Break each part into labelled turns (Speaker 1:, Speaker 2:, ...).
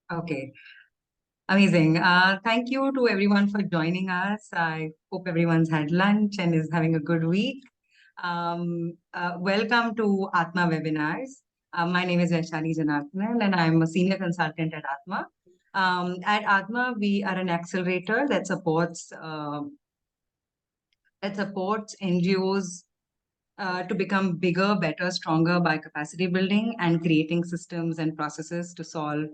Speaker 1: Okay, amazing. Thank you to everyone for joining us. I hope everyone's had lunch and is having a good week. Welcome to Atma webinars. My name is Vaishali Janardhanan and I'm a senior consultant at Atma. At Atma, we are an accelerator that supports NGOs to become bigger, better, stronger by capacity building and creating systems and processes to solve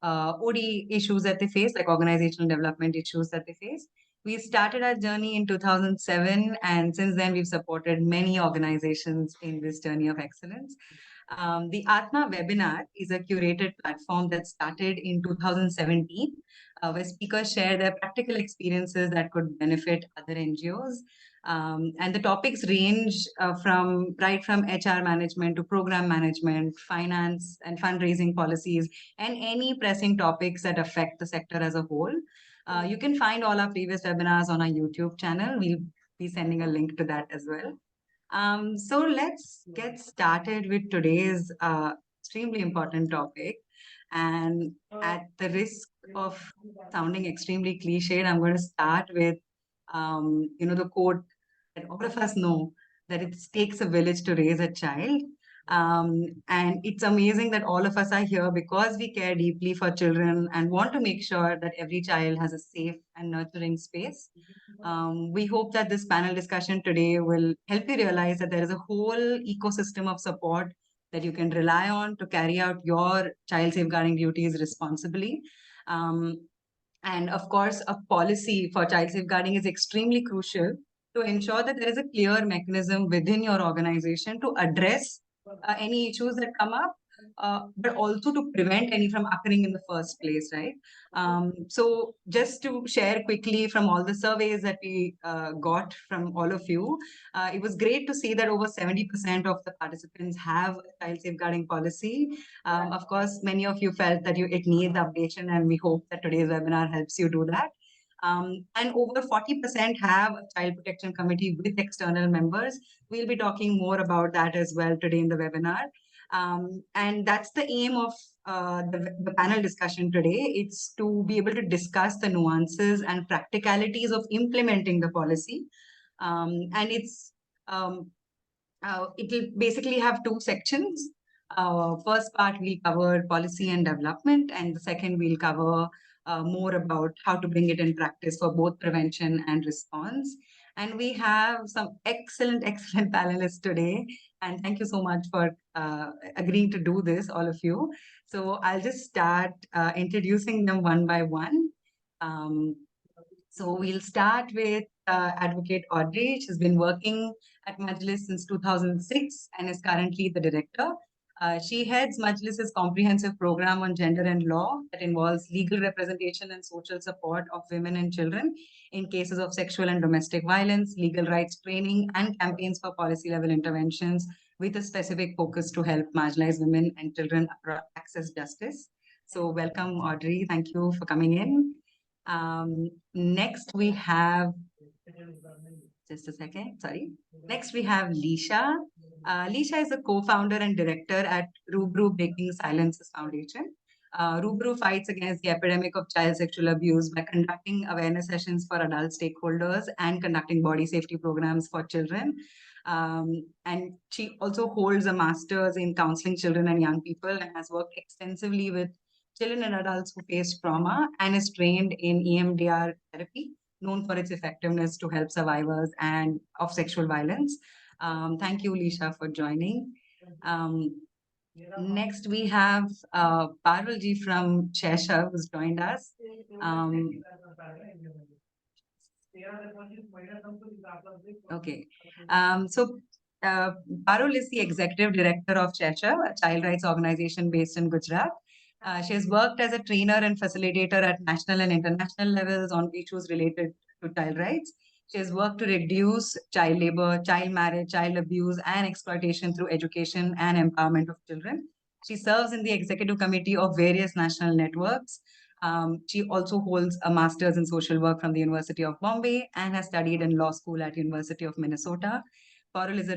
Speaker 1: OD issues that they face, like organizational development issues that they face. We started our journey in 2007, and since then we've supported many organizations in this journey of excellence. The Atma webinar is a curated platform that started in 2017, where speakers share their practical experiences that could benefit other NGOs. And the topics range from HR management to program management, finance and fundraising policies, and any pressing topics that affect the sector as a whole. You can find all our previous webinars on our YouTube channel. We'll be sending a link to that as well. So let's get started with today's extremely important topic. And at the risk of sounding extremely cliched, I'm going to start with, the quote that all of us know, that it takes a village to raise a child. And it's amazing that all of us are here because we care deeply for children and want to make sure that every child has a safe and nurturing space. We hope that this panel discussion today will help you realize that there is a whole ecosystem of support that you can rely on to carry out your child safeguarding duties responsibly. Um, and of course, a policy for child safeguarding is extremely crucial to ensure that there is a clear mechanism within your organization to address any issues that come up, but also to prevent any from occurring in the first place, right? So just to share quickly from all the surveys that we got from all of you, it was great to see that over 70% of the participants have a child safeguarding policy. Of course, many of you felt that it needs updation, and we hope that today's webinar helps you do that. And over 40% have a child protection committee with external members. We'll be talking more about that as well today in the webinar. And that's the aim of the panel discussion today. It's to be able to discuss the nuances and practicalities of implementing the policy. And it will basically have two sections. First part will cover policy and development, and the second will cover more about how to bring it in practice for both prevention and response. And we have some excellent, excellent panelists today. And thank you so much for agreeing to do this, all of you. So I'll just start introducing them one by one. So we'll start with Advocate Audrey. She's been working at Majlis since 2006 and is currently the director. She heads Majlis's comprehensive program on gender and law that involves legal representation and social support of women and children in cases of sexual and domestic violence, legal rights training, and campaigns for policy-level interventions with a specific focus to help marginalized women and children access justice. So welcome, Audrey. Thank you for coming in. Next, we have, just a second, sorry. Next, we have Lisha. Lisha is a co-founder and director at Rubaroo Breaking Silences Foundation. Rubaroo fights against the epidemic of child sexual abuse by conducting awareness sessions for adult stakeholders and conducting body safety programs for children. And she also holds a master's in counseling children and young people and has worked extensively with children and adults who face trauma and is trained in EMDR therapy, known for its effectiveness to help survivors and of sexual violence. Thank you, Lisha, for joining. Next, we have Parvalji from Cheshire, who's joined us. Okay. Parul is the executive director of Cheshire, a child rights organization based in Gujarat. She has worked as a trainer and facilitator at national and international levels on issues related to child rights. She has worked to reduce child labor, child marriage, child abuse, and exploitation through education and empowerment of children. She serves in the executive committee of various national networks. She also holds a master's in social work from the University of Bombay and has studied in law school at University of Minnesota. Parul is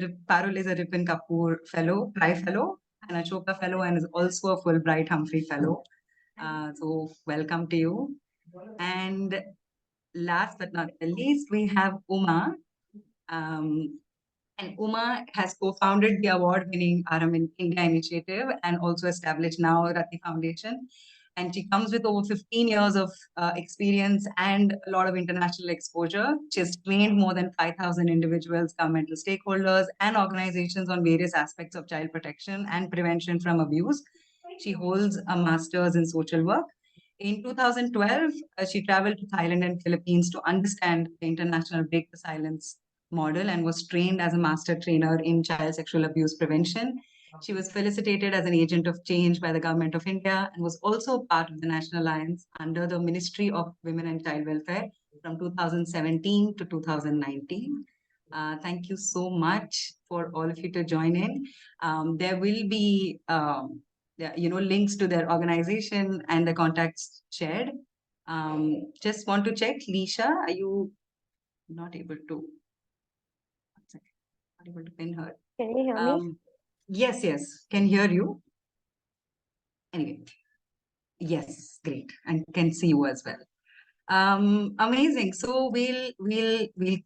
Speaker 1: a Ripon Kapoor Fellow, Tri Fellow, and Ashoka Fellow, and is also a Fulbright Humphrey Fellow. So welcome to you. And last but not the least, we have Uma. Um, and Uma has co-founded the award-winning RM in India initiative and also established now Rati Foundation. And she comes with over 15 years of experience and a lot of international exposure. She has trained more than 5,000 individuals, governmental stakeholders, and organizations on various aspects of child protection and prevention from abuse. She holds a master's in social work. In 2012, she traveled to Thailand and Philippines to understand the international Break the Silence model and was trained as a master trainer in child sexual abuse prevention. She was felicitated as an agent of change by the Government of India and was also part of the National Alliance under the Ministry of Women and Child Welfare from 2017 to 2019. Thank you so much for all of you to join in. There will be links to their organization and the contacts shared. Just want to check, Lisha, are you not able to? Not able to pin her.
Speaker 2: Can you hear me?
Speaker 1: Yes, can hear you. Anyway, yes, great, and can see you as well. Amazing. So we'll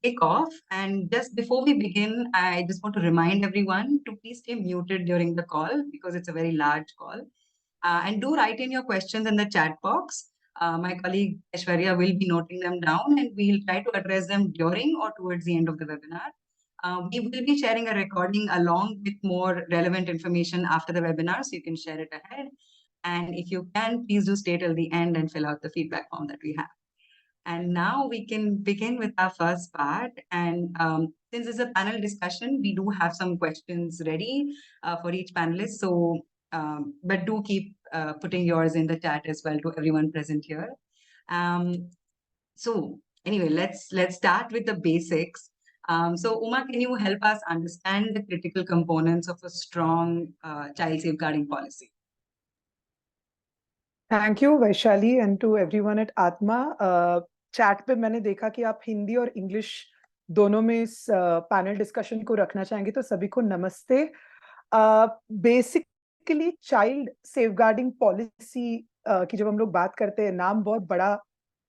Speaker 1: kick off, and just before we begin, I just want to remind everyone to please stay muted during the call because it's a very large call. And do write in your questions in the chat box. My colleague Aishwarya will be noting them down and we'll try to address them during or towards the end of the webinar. We will be sharing a recording along with more relevant information after the webinar, so you can share it ahead. And if you can, please do stay till the end and fill out the feedback form that we have. And now we can begin with our first part. And since it's a panel discussion, we do have some questions ready for each panelist. So, but do keep putting yours in the chat as well to everyone present here. So anyway, let's start with the basics. So Uma, can you help us understand the critical components of a strong child safeguarding policy?
Speaker 3: Thank you Vaishali and to everyone at Atma. Chat पे मैंने देखा कि आप हिंदी और English दोनों में इस panel discussion को रखना चाहेंगे, तो सभी को नमस्ते. बेसिकली चाइल्ड सेफगार्डिंग पॉलिसी की जब हम लोग बात करते हैं, नाम बहुत बड़ा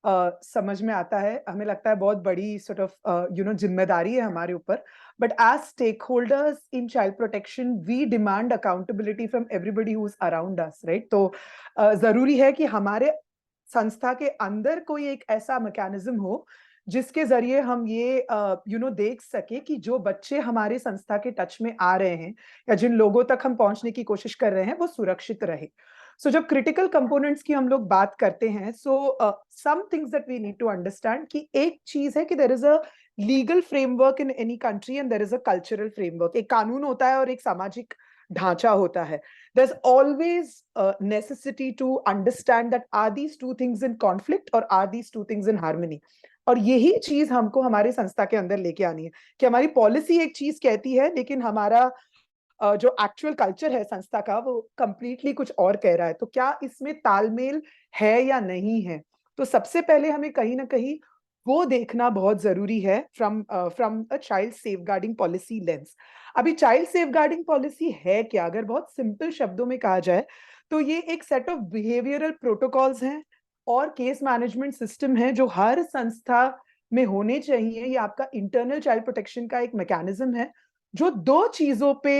Speaker 3: समझ में आता है, हमें लगता है बहुत बड़ी सॉर्ट ऑफ जिम्मेदारी है हमारे ऊपर. But as stakeholders in child protection we demand accountability from everybody who is around us, right? तो जरूरी है कि हमारे संस्था के अंदर कोई एक ऐसा मैकेनिज्म हो जिसके जरिए हम ये देख सके कि जो बच्चे हमारे संस्था के टच में आ रहे हैं या जिन लोगों तक हम पहुंचने की कोशिश कर रहे हैं वो सुरक्षित रहे. सो जब क्रिटिकल कंपोनेंट्स की हम लोग बात करते हैं, so some things that we need to understand कि एक चीज है कि there is a legal framework in any country and there is a cultural framework. एक कानून होता है और एक सामाजिक ढांचा होता है. There's always a necessity to understand that are these two things in conflict or are these two things in harmony. और यही चीज हमको हमारे संस्था के अंदर लेके आनी है कि हमारी पॉलिसी एक चीज कहती है लेकिन हमारा जो एक्चुअल कल्चर है संस्था का वो कंप्लीटली कुछ और कह रहा है. तो क्या इसमें तालमेल है या नहीं है? तो सबसे पहले हमें कहीं ना कहीं वो देखना बहुत जरूरी है from a child safeguarding policy lens. अभी चाइल्ड सेफगार्डिंग पॉलिसी है क्या? अगर बहुत सिंपल शब्दों में कहा जाए तो ये एक सेट ऑफ बिहेवियरल प्रोटोकॉल्स हैं और केस मैनेजमेंट सिस्टम है जो हर संस्था में होने चाहिए. ये आपका इंटरनल चाइल्ड प्रोटेक्शन का एक मैकेनिज्म है जो दो चीजों पे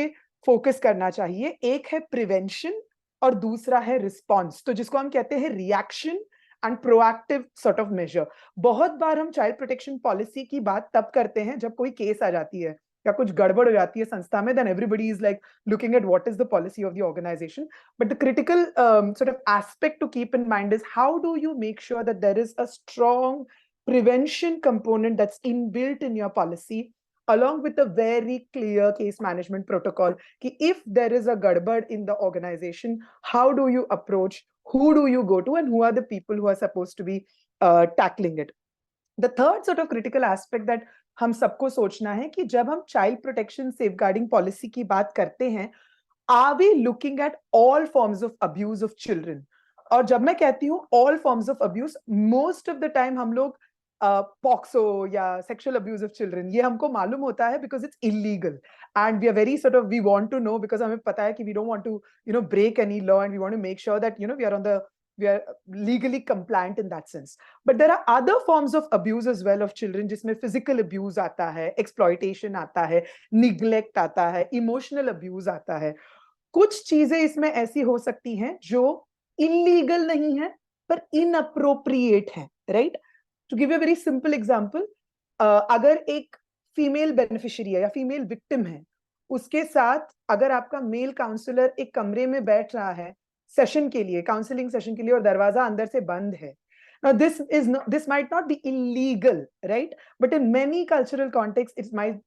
Speaker 3: फोकस करना चाहिए. एक है प्रिवेंशन और दूसरा है रिस्पॉन्स. तो जिसको हम कहते हैं reaction and proactive sort of measure. बहुत बार हम चाइल्ड प्रोटेक्शन पॉलिसी की बात तब करते हैं जब कोई केस आ जाती है या कुछ गड़बड़ हो जाती है संस्था में, then everybody is like looking at what is the policy of the organization. But the critical sort of aspect to keep in mind is how do you make sure that there is a strong prevention component that's inbuilt in your policy along with a very clear case management protocol. Ki if there is a gadbad in the organization, how do you approach, who do you go to, and who are the people who are supposed to be tackling it. The third sort of critical aspect that हम सबको सोचना है कि जब हम child protection safeguarding policy की बात करते हैं, are we looking at all forms of abuse of children. और जब मैं कहती हूँ all forms of abuse, most of the time हम लोग पॉक्सो या सेक्सुअल अब्यूज ऑफ चिल्ड्रन ये हमको मालूम होता है because it's illegal and we are very sort of we want to know because हमें पता है कि we don't want to break any law and we want to make sure that we are on the we are legally compliant in that sense. But there are other forms of abuse as well of children, जिसमें physical abuse आता है, exploitation आता है, neglect आता है, emotional abuse आता है. कुछ चीजें इसमें ऐसी हो सकती हैं जो illegal नहीं है पर inappropriate है, right? To give you a very simple example, अगर एक फीमेल बेनिफिशियरी है या फीमेल विक्टिम है, उसके साथ अगर आपका मेल काउंसलर एक कमरे में बैठ रहा है सेशन के लिए, काउंसलिंग सेशन के लिए, और दरवाजा अंदर से बंद है. Now, this might not be illegal, right? But in many cultural contexts,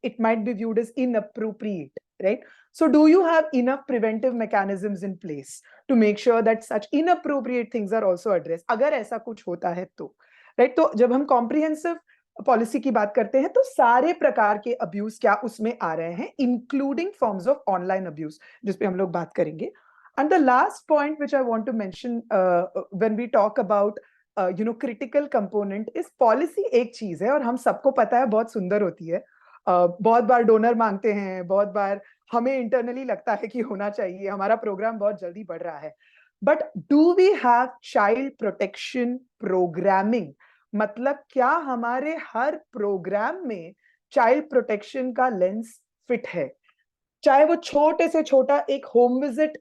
Speaker 3: it might be viewed as inappropriate, right? So, do you have enough preventive mechanisms in place to make sure that such inappropriate things are also addressed? अगर ऐसा कुछ होता है तो, right? तो जब हम comprehensive policy की बात करते हैं तो सारे प्रकार के अब्यूज क्या उसमें आ रहे हैं, including forms of online abuse, जिस पे हम लोग बात करेंगे. And the last point which I want to mention when we talk about critical component इस पॉलिसी, एक चीज है और हम सबको पता है बहुत सुंदर होती है, बहुत बार डोनर मांगते हैं, बहुत बार हमें इंटरनली लगता है कि होना चाहिए, हमारा प्रोग्राम बहुत जल्दी बढ़ रहा है. But do we have child protection programming? मतलब क्या हमारे हर प्रोग्राम में चाइल्ड प्रोटेक्शन का लेंस फिट है? चाहे वो छोटे से छोटा एक होम विजिट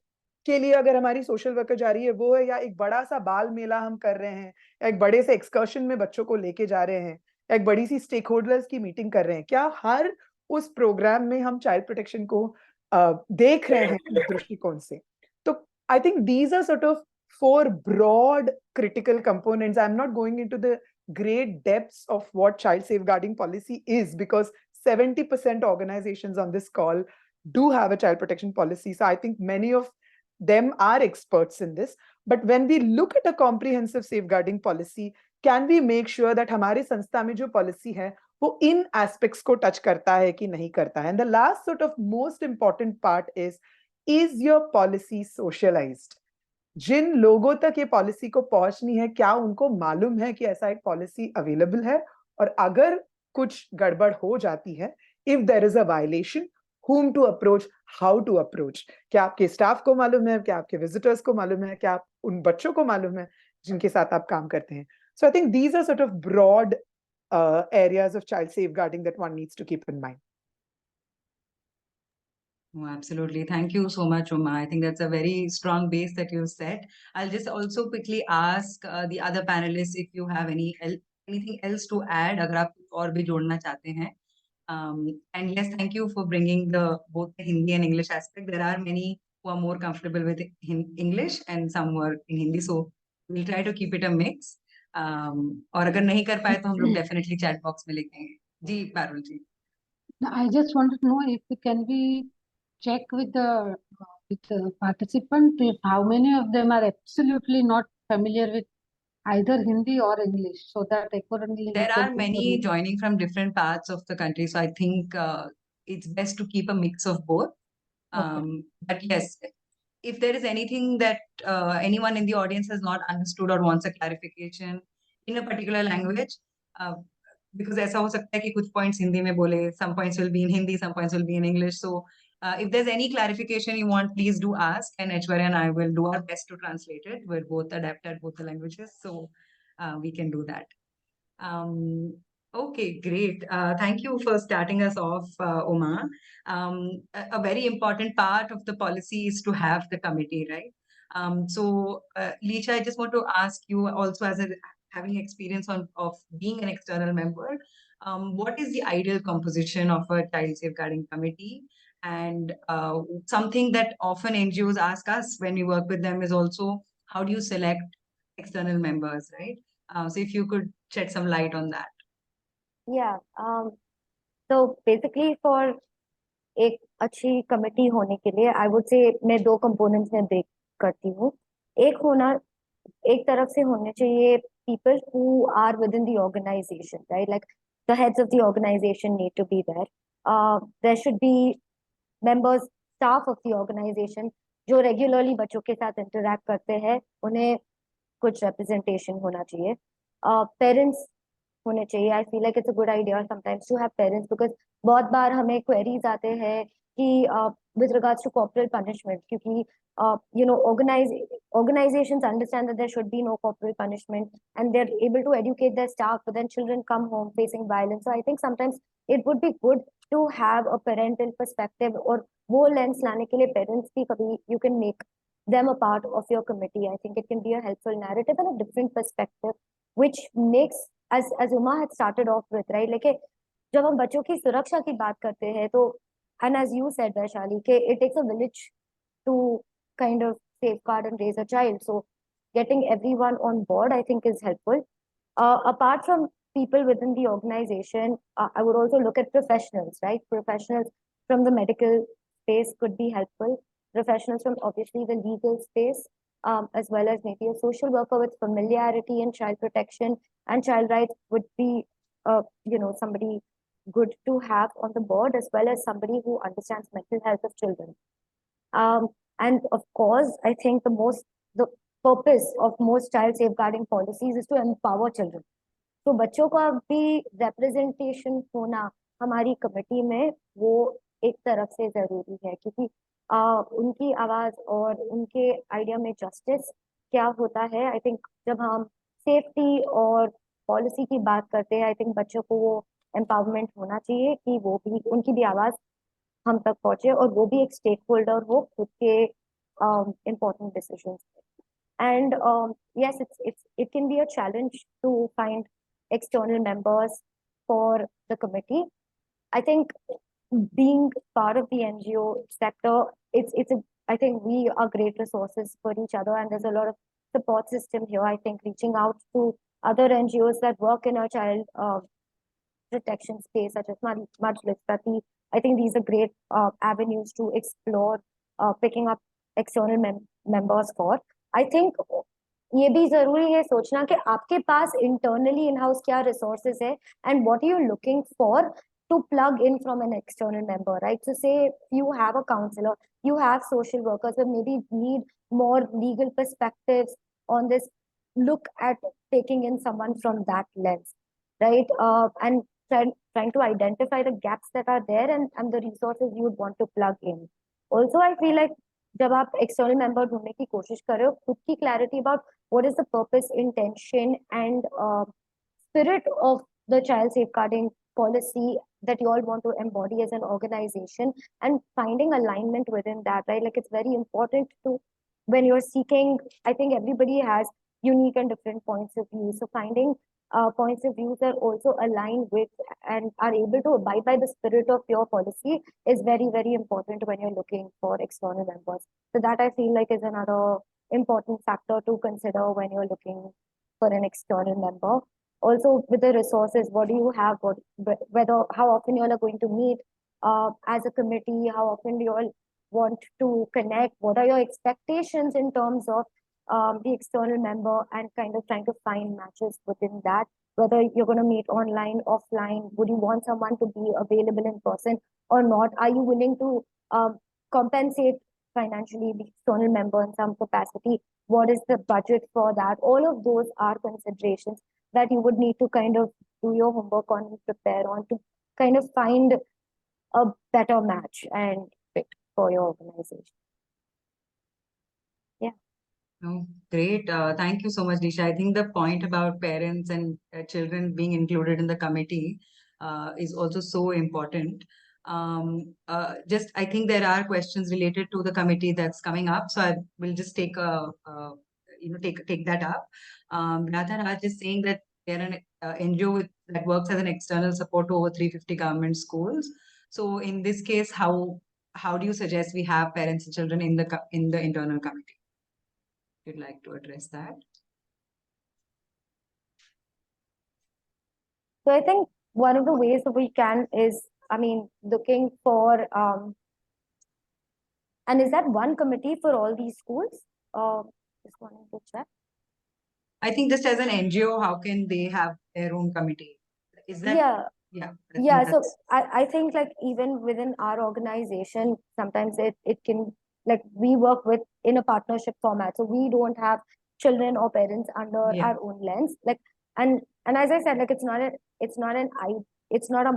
Speaker 3: के लिए अगर हमारी सोशल वर्कर जा रही है वो है, या एक बड़ा सा बाल मेला हम कर रहे हैं, या एक बड़े से एक्सकर्शन में बच्चों को लेके जा रहे हैं, या एक बड़ी सी स्टेक होल्डर्स की मीटिंग कर रहे हैं, क्या हर उस प्रोग्राम में हम चाइल्ड प्रोटेक्शन को देख रहे हैं इस दृष्टिकोण से? तो I think these are sort of four broad critical components. I'm not going into the great depths of what child safeguarding policy is, because 70% organizations on this call do have a child protection policy. So I think many of them are experts in this. But when we look at a comprehensive safeguarding policy, can we make sure that हमारे संस्था में जो policy है वो इन aspects को touch करता है कि नहीं करता है? And the last sort of most important part is your policy socialized? जिन लोगों तक ये पॉलिसी को पहुंचनी है, क्या उनको मालूम है कि ऐसा एक पॉलिसी अवेलेबल है? और अगर कुछ गड़बड़ हो जाती है, if there is a violation, whom to approach, how to approach? क्या आपके स्टाफ को मालूम है? क्या आपके विजिटर्स को मालूम है? क्या उन बच्चों को मालूम है जिनके साथ आप काम करते हैं? So I think these are sort of broad areas of child safeguarding that one needs to keep in mind.
Speaker 1: Oh, absolutely. Thank you so much, Uma. I think that's a very strong base that you've set. I'll just also quickly ask the other panelists if you have anything else to add, अगर आप कुछ और भी जोड़ना चाहते हैं. And yes, thank you for bringing both the Hindi and English aspect. There are many who are more comfortable with English and some who are in Hindi, so we'll try to keep it a mix. और अगर नहीं कर पाए तो हम लोग definitely chat box में लिखेंगे. जी, पारुल जी.
Speaker 2: I just wanted to know if we check with the participant if how many of them are absolutely not familiar with either Hindi or English, so that accordingly
Speaker 1: there are many joining from different parts of the country, so I think it's best to keep a mix of both. But yes, if there is anything that anyone in the audience has not understood or wants a clarification in a particular language, because ऐसा हो सकता है कि कुछ points Hindi में बोले, some points will be in Hindi, some points will be in English. So if there's any clarification you want, please do ask, and Aishwarya and I will do our best to translate it. We're both adept at both the languages, so we can do that. Okay, great. Thank you for starting us off, Uma. A very important part of the policy is to have the committee, right? So, Lisha, I just want to ask you also, as having experience of being an external member, what is the ideal composition of a child safeguarding committee? And something that often NGOs ask us when we work with them is also, how do you select external members, right? So if you could shed some light on that.
Speaker 4: Yeah. So basically for एक अच्छी committee होने के लिए I would say मैं दो components में break करती हूँ. एक तरफ से होने चाहिए people who are within the organization, right? Like the heads of the organization need to be there. There should be members, staff of the organization जो रेगुलरली बच्चों के साथ इंटरेक्ट करते हैं, उन्हें कुछ रिप्रेजेंटेशन होना चाहिए. पेरेंट्स होने चाहिए. I feel like it's a good idea sometimes to have parents, because बहुत बार हमें queries आते हैं कि with regards to corporal punishment, क्योंकि you know, organizations understand that there should be no corporal punishment, and they're able to educate their staff, but then children come home facing violence. So I think sometimes it would be good to have a parental perspective, और वो lens लाने के लिए parents की कभी you can make them a part of your committee. I think it can be a helpful narrative and a different perspective, which makes, as Uma had started off with, right? Like जब हम बच्चों की सुरक्षा की बात करते हैं तो, and as you said, Vaishali, it takes a village to kind of safeguard and raise a child. So getting everyone on board, I think, is helpful. Apart from people within the organization, I would also look at professionals, right? Professionals from the medical space could be helpful. Professionals from obviously the legal space, as well as maybe a social worker with familiarity in child protection and child rights would be, you know, somebody good to have on the board, as well as somebody who understands mental health of children. And of course, I think the purpose of most child safeguarding policies is to empower children. तो बच्चों का भी representation होना हमारी committee में वो एक तरफ से जरूरी है, क्योंकि उनकी आवाज और उनके आइडिया में जस्टिस क्या होता है. आई थिंक जब हम सेफ्टी और पॉलिसी की बात करते हैं, आई थिंक बच्चों को वो एम्पावरमेंट होना चाहिए कि वो भी, उनकी भी आवाज हम तक पहुंचे और वो भी एक स्टेक होल्डर हो खुद के important decisions. And yes, it can be a challenge to find external members for the committee. I think being part of the NGO sector, I think we are great resources for each other, and there's a lot of support system here. I think reaching out to other NGOs that work in a child protection space, such as Majlis, I think these are great avenues to explore picking up external members for. I think ये भी जरूरी है सोचना कि आपके पास internally in-house क्या resources है, and what are you looking for to plug in from an external member, right? So say you have a counselor, you have social workers, but maybe need more legal perspectives on this. Look at taking in someone from that lens, right? And trying to identify the gaps that are there and the resources you would want to plug in. Also, I feel like जब आप external member ढूंढने की कोशिश कर रहे हो, खुद की clarity about what is the purpose, intention, and spirit of the child safeguarding policy that you all want to embody as an organization, and finding alignment within that, right? Like it's very important to, when you're seeking, I think everybody has unique and different points of view. So finding points of views that also align with and are able to abide by the spirit of your policy is very, very important when you're looking for external members. So that I feel like is another important factor to consider when you're looking for an external member. Also with the resources, what do you have, whether, how often you all are going to meet as a committee, how often do you all want to connect, what are your expectations in terms of the external member, and kind of trying to find matches within that, whether you're going to meet online, offline, would you want someone to be available in person or not, are you willing to compensate financially the external member in some capacity, what is the budget for that? All of those are considerations that you would need to kind of do your homework on and prepare on to kind of find a better match and fit for your organization.
Speaker 1: Oh, great. Thank you so much, Lisha. I think the point about parents and children being included in the committee is also so important. I think there are questions related to the committee that's coming up, so I will just take take that up. Nathan Raj is saying that they're an NGO that works as an external support to over 350 government schools. So in this case, how do you suggest we have parents and children in the internal committee? You'd like to address that?
Speaker 4: So I think one of the ways that we can is, I mean, looking for, and is that one committee for all these schools? Just wanting to check.
Speaker 1: I think just as an NGO, how can they have their own committee? Is that? Yeah.
Speaker 4: So I think like even within our organization, sometimes it can, like we work with in a partnership format. So we don't have children or parents under our own lens. Like, and And as I said, like it's not a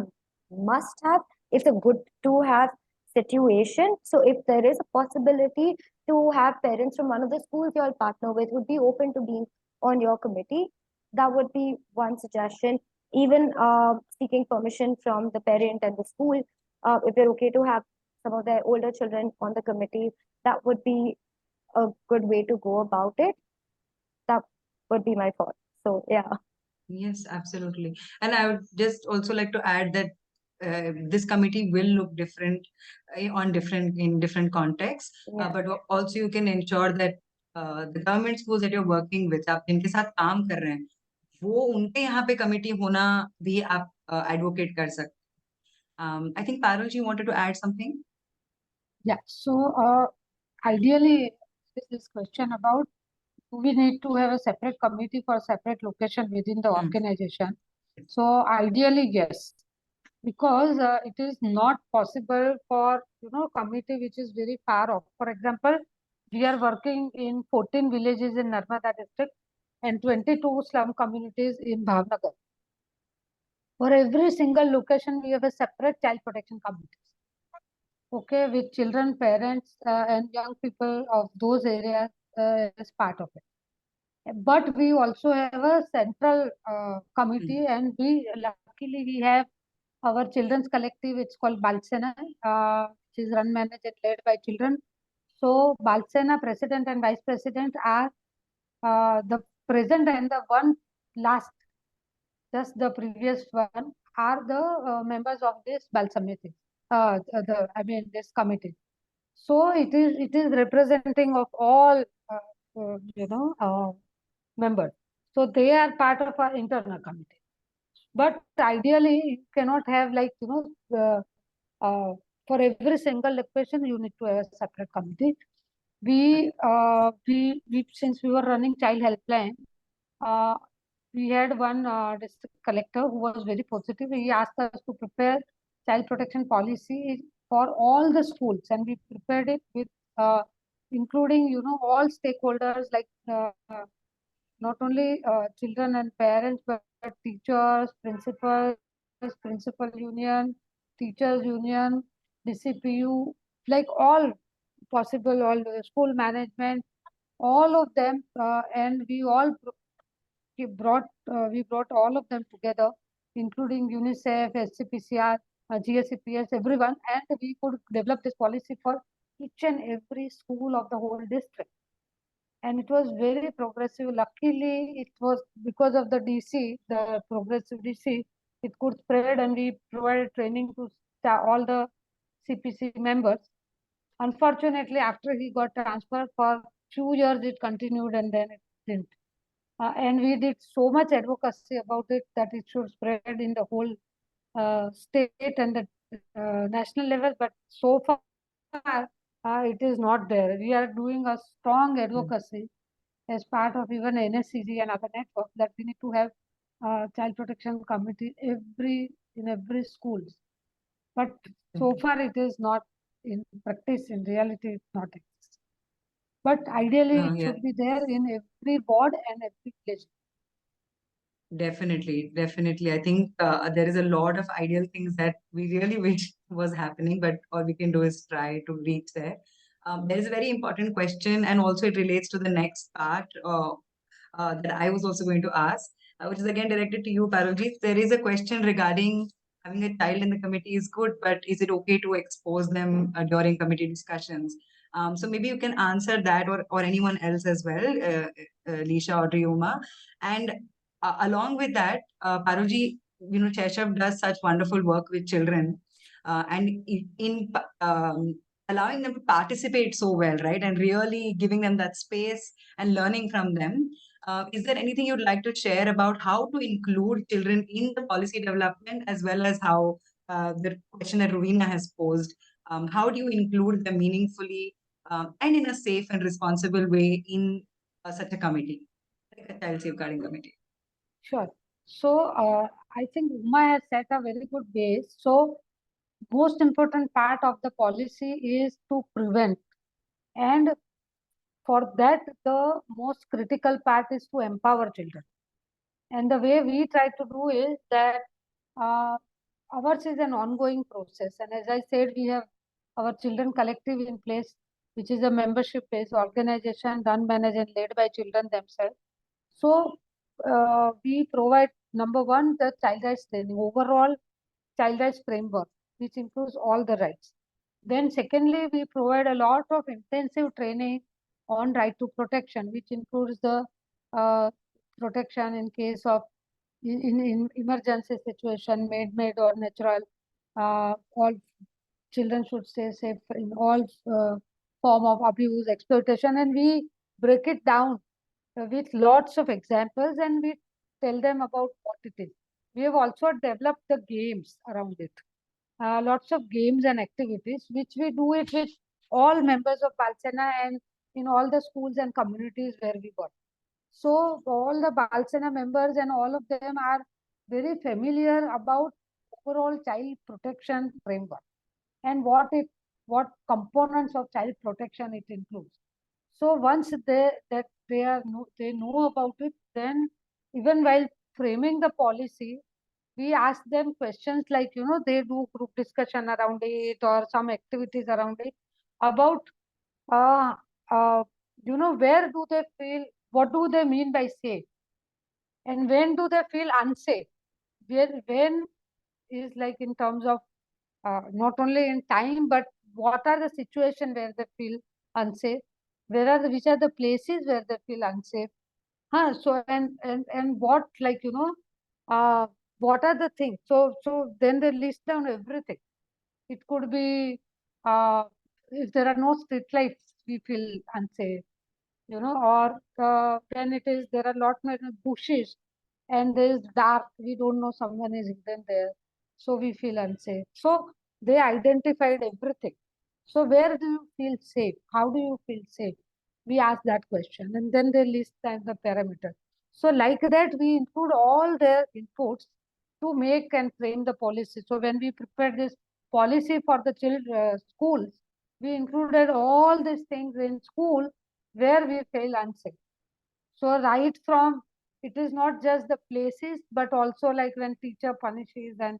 Speaker 4: must have. It's a good to have situation. So if there is a possibility to have parents from one of the schools you all partner with would be open to being on your committee, that would be one suggestion. Even seeking permission from the parent and the school, if they're okay to have some of their older children on the committee, that would be a good way to go about it. That would be my thought. So yeah.
Speaker 1: Yes, absolutely. And I would just also like to add that this committee will look different in different contexts.
Speaker 4: Yeah.
Speaker 1: But also you can ensure that the government schools that you're working with, आप जिनके साथ काम कर रहे हैं, वो उनके यहाँ पे कमेटी होना भी आप advocate कर सकते हैं. I think Parul ji wanted to add something.
Speaker 2: Yeah, so ideally, this question about do we need to have a separate committee for a separate location within the organization? So ideally, yes, because it is not possible for committee which is very far off. For example, we are working in 14 villages in Narmada district and 22 slum communities in Bhavnagar. For every single location, we have a separate child protection committee. Okay, with children, parents, and young people of those areas as part of it. But we also have a central committee, and luckily we have our children's collective. It's called Balsena, which is run, managed, and led by children. So Balsena president and vice president are the present and the one last, just the previous one, are the members of this Balsamiti. This committee. So it is representing of all members. So they are part of our internal committee. But ideally, you cannot have for every single location you need to have a separate committee. We since we were running child helpline, we had one district collector who was very positive. He asked us to prepare child protection policy for all the schools, and we prepared it with including all stakeholders like not only children and parents, but teachers, principals, principal union, teachers union, DCPU, like all possible, all school management, all of them, and we brought all of them together, including UNICEF, SCPCR, GSCPS, everyone, and we could develop this policy for each and every school of the whole district. And it was very progressive. Luckily, it was because of the DC, the progressive DC, it could spread, and we provided training to all the CPC members. Unfortunately, after he got transferred for few years, it continued, and then it didn't. And we did so much advocacy about it that it should spread in the whole state and the national level. But so far, it is not there. We are doing a strong advocacy as part of even NSCG and other networks that we need to have child protection committee in every schools. But so far, it is not in practice. In reality, it's not exist. But ideally, it should be there in every ward and every village.
Speaker 1: Definitely. I think there is a lot of ideal things that we really wish was happening, but all we can do is try to reach there. There is a very important question, and also it relates to the next part that I was also going to ask, which is again directed to you, Parulji. There is a question regarding having a child in the committee is good, but is it okay to expose them during committee discussions? So maybe you can answer that, or anyone else as well, Lisha, Audrey, Uma. And along with that, Parulji, Cheshire does such wonderful work with children, and in allowing them to participate so well, right? And really giving them that space and learning from them. Is there anything you'd like to share about how to include children in the policy development, as well as how the question that Rowena has posed, how do you include them meaningfully and in a safe and responsible way in such a committee, like a child safeguarding committee?
Speaker 2: Sure. So I think Uma has set a very good base. So most important part of the policy is to prevent, and for that the most critical part is to empower children. And the way we try to do is that ours is an ongoing process. And as I said, we have our children collective in place, which is a membership-based organization run, managed, and led by children themselves. So we provide, number one, the child rights training, overall child rights framework, which includes all the rights. Then secondly, we provide a lot of intensive training on right to protection, which includes the protection in case of in emergency situation, made or natural. All children should stay safe in all form of abuse, exploitation, and we break it down with lots of examples, and we tell them about what it is. We have also developed the games around it. Lots of games and activities, which we do it with all members of Balsena and in all the schools and communities where we work. So all the Balsena members and all of them are very familiar about overall child protection framework and what components of child protection it includes. So once they know about it, then even while framing the policy, we ask them questions like, they do group discussion around it or some activities around it about, where do they feel, what do they mean by safe? And when do they feel unsafe? When is like in terms of not only in time, but what are the situations where they feel unsafe? Which are the places where they feel unsafe? So and what, like, what are the things? So then they list down everything. It could be if there are no street lights, we feel unsafe, or when there are lot many bushes and there is dark, we don't know someone is hidden there, so we feel unsafe. So they identified everything. So where do you feel safe? How do you feel safe? We ask that question, and then they list down the parameters. So like that, we include all their inputs to make and frame the policy. So when we prepared this policy for the schools, we included all these things in school where we feel unsafe. So right from, it is not just the places, but also like when teacher punishes and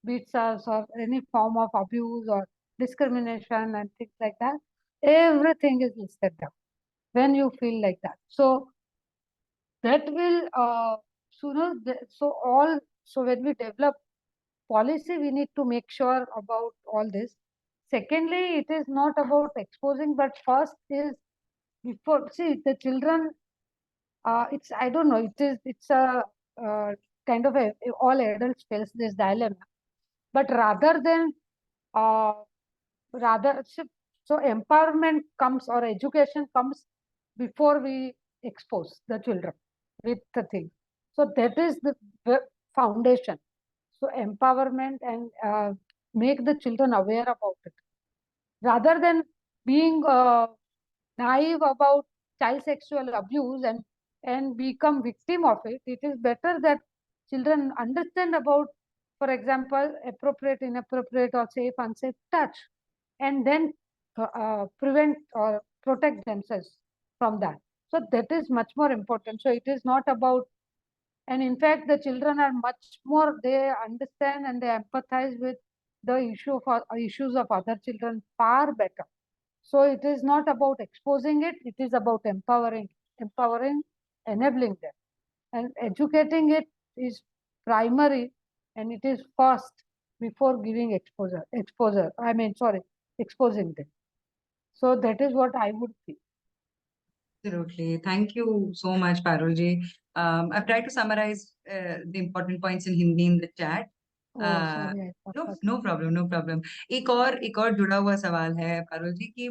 Speaker 2: beats us or any form of abuse or discrimination and things like that, everything is listed down when you feel like that. So that will, so when we develop policy, we need to make sure about all this. Secondly, it is not about exposing, but first is before, see, the children, it's, I don't know, it's a kind of all adults face this dilemma, but rather than so empowerment comes or education comes before we expose the children with the thing. So that is the foundation. So empowerment and make the children aware about it, rather than being naive about child sexual abuse and become victim of it. It is better that children understand about, for example, appropriate, inappropriate, or safe, unsafe touch, and then prevent or protect themselves from that. So that is much more important. So it is not about, and in fact, the children are much more, they understand and they empathize with the issues of other children far better. So it is not about exposing it, it is about empowering, enabling them. And educating it is primary, and it is first before giving exposing them. So that is what I would think.
Speaker 1: Absolutely. Thank you so much, Parulji. I've tried to summarize the important points in Hindi in the chat.
Speaker 2: Sorry,
Speaker 1: No problem, no problem. एक और जुड़ा हुआ सवाल है पारुल जी कि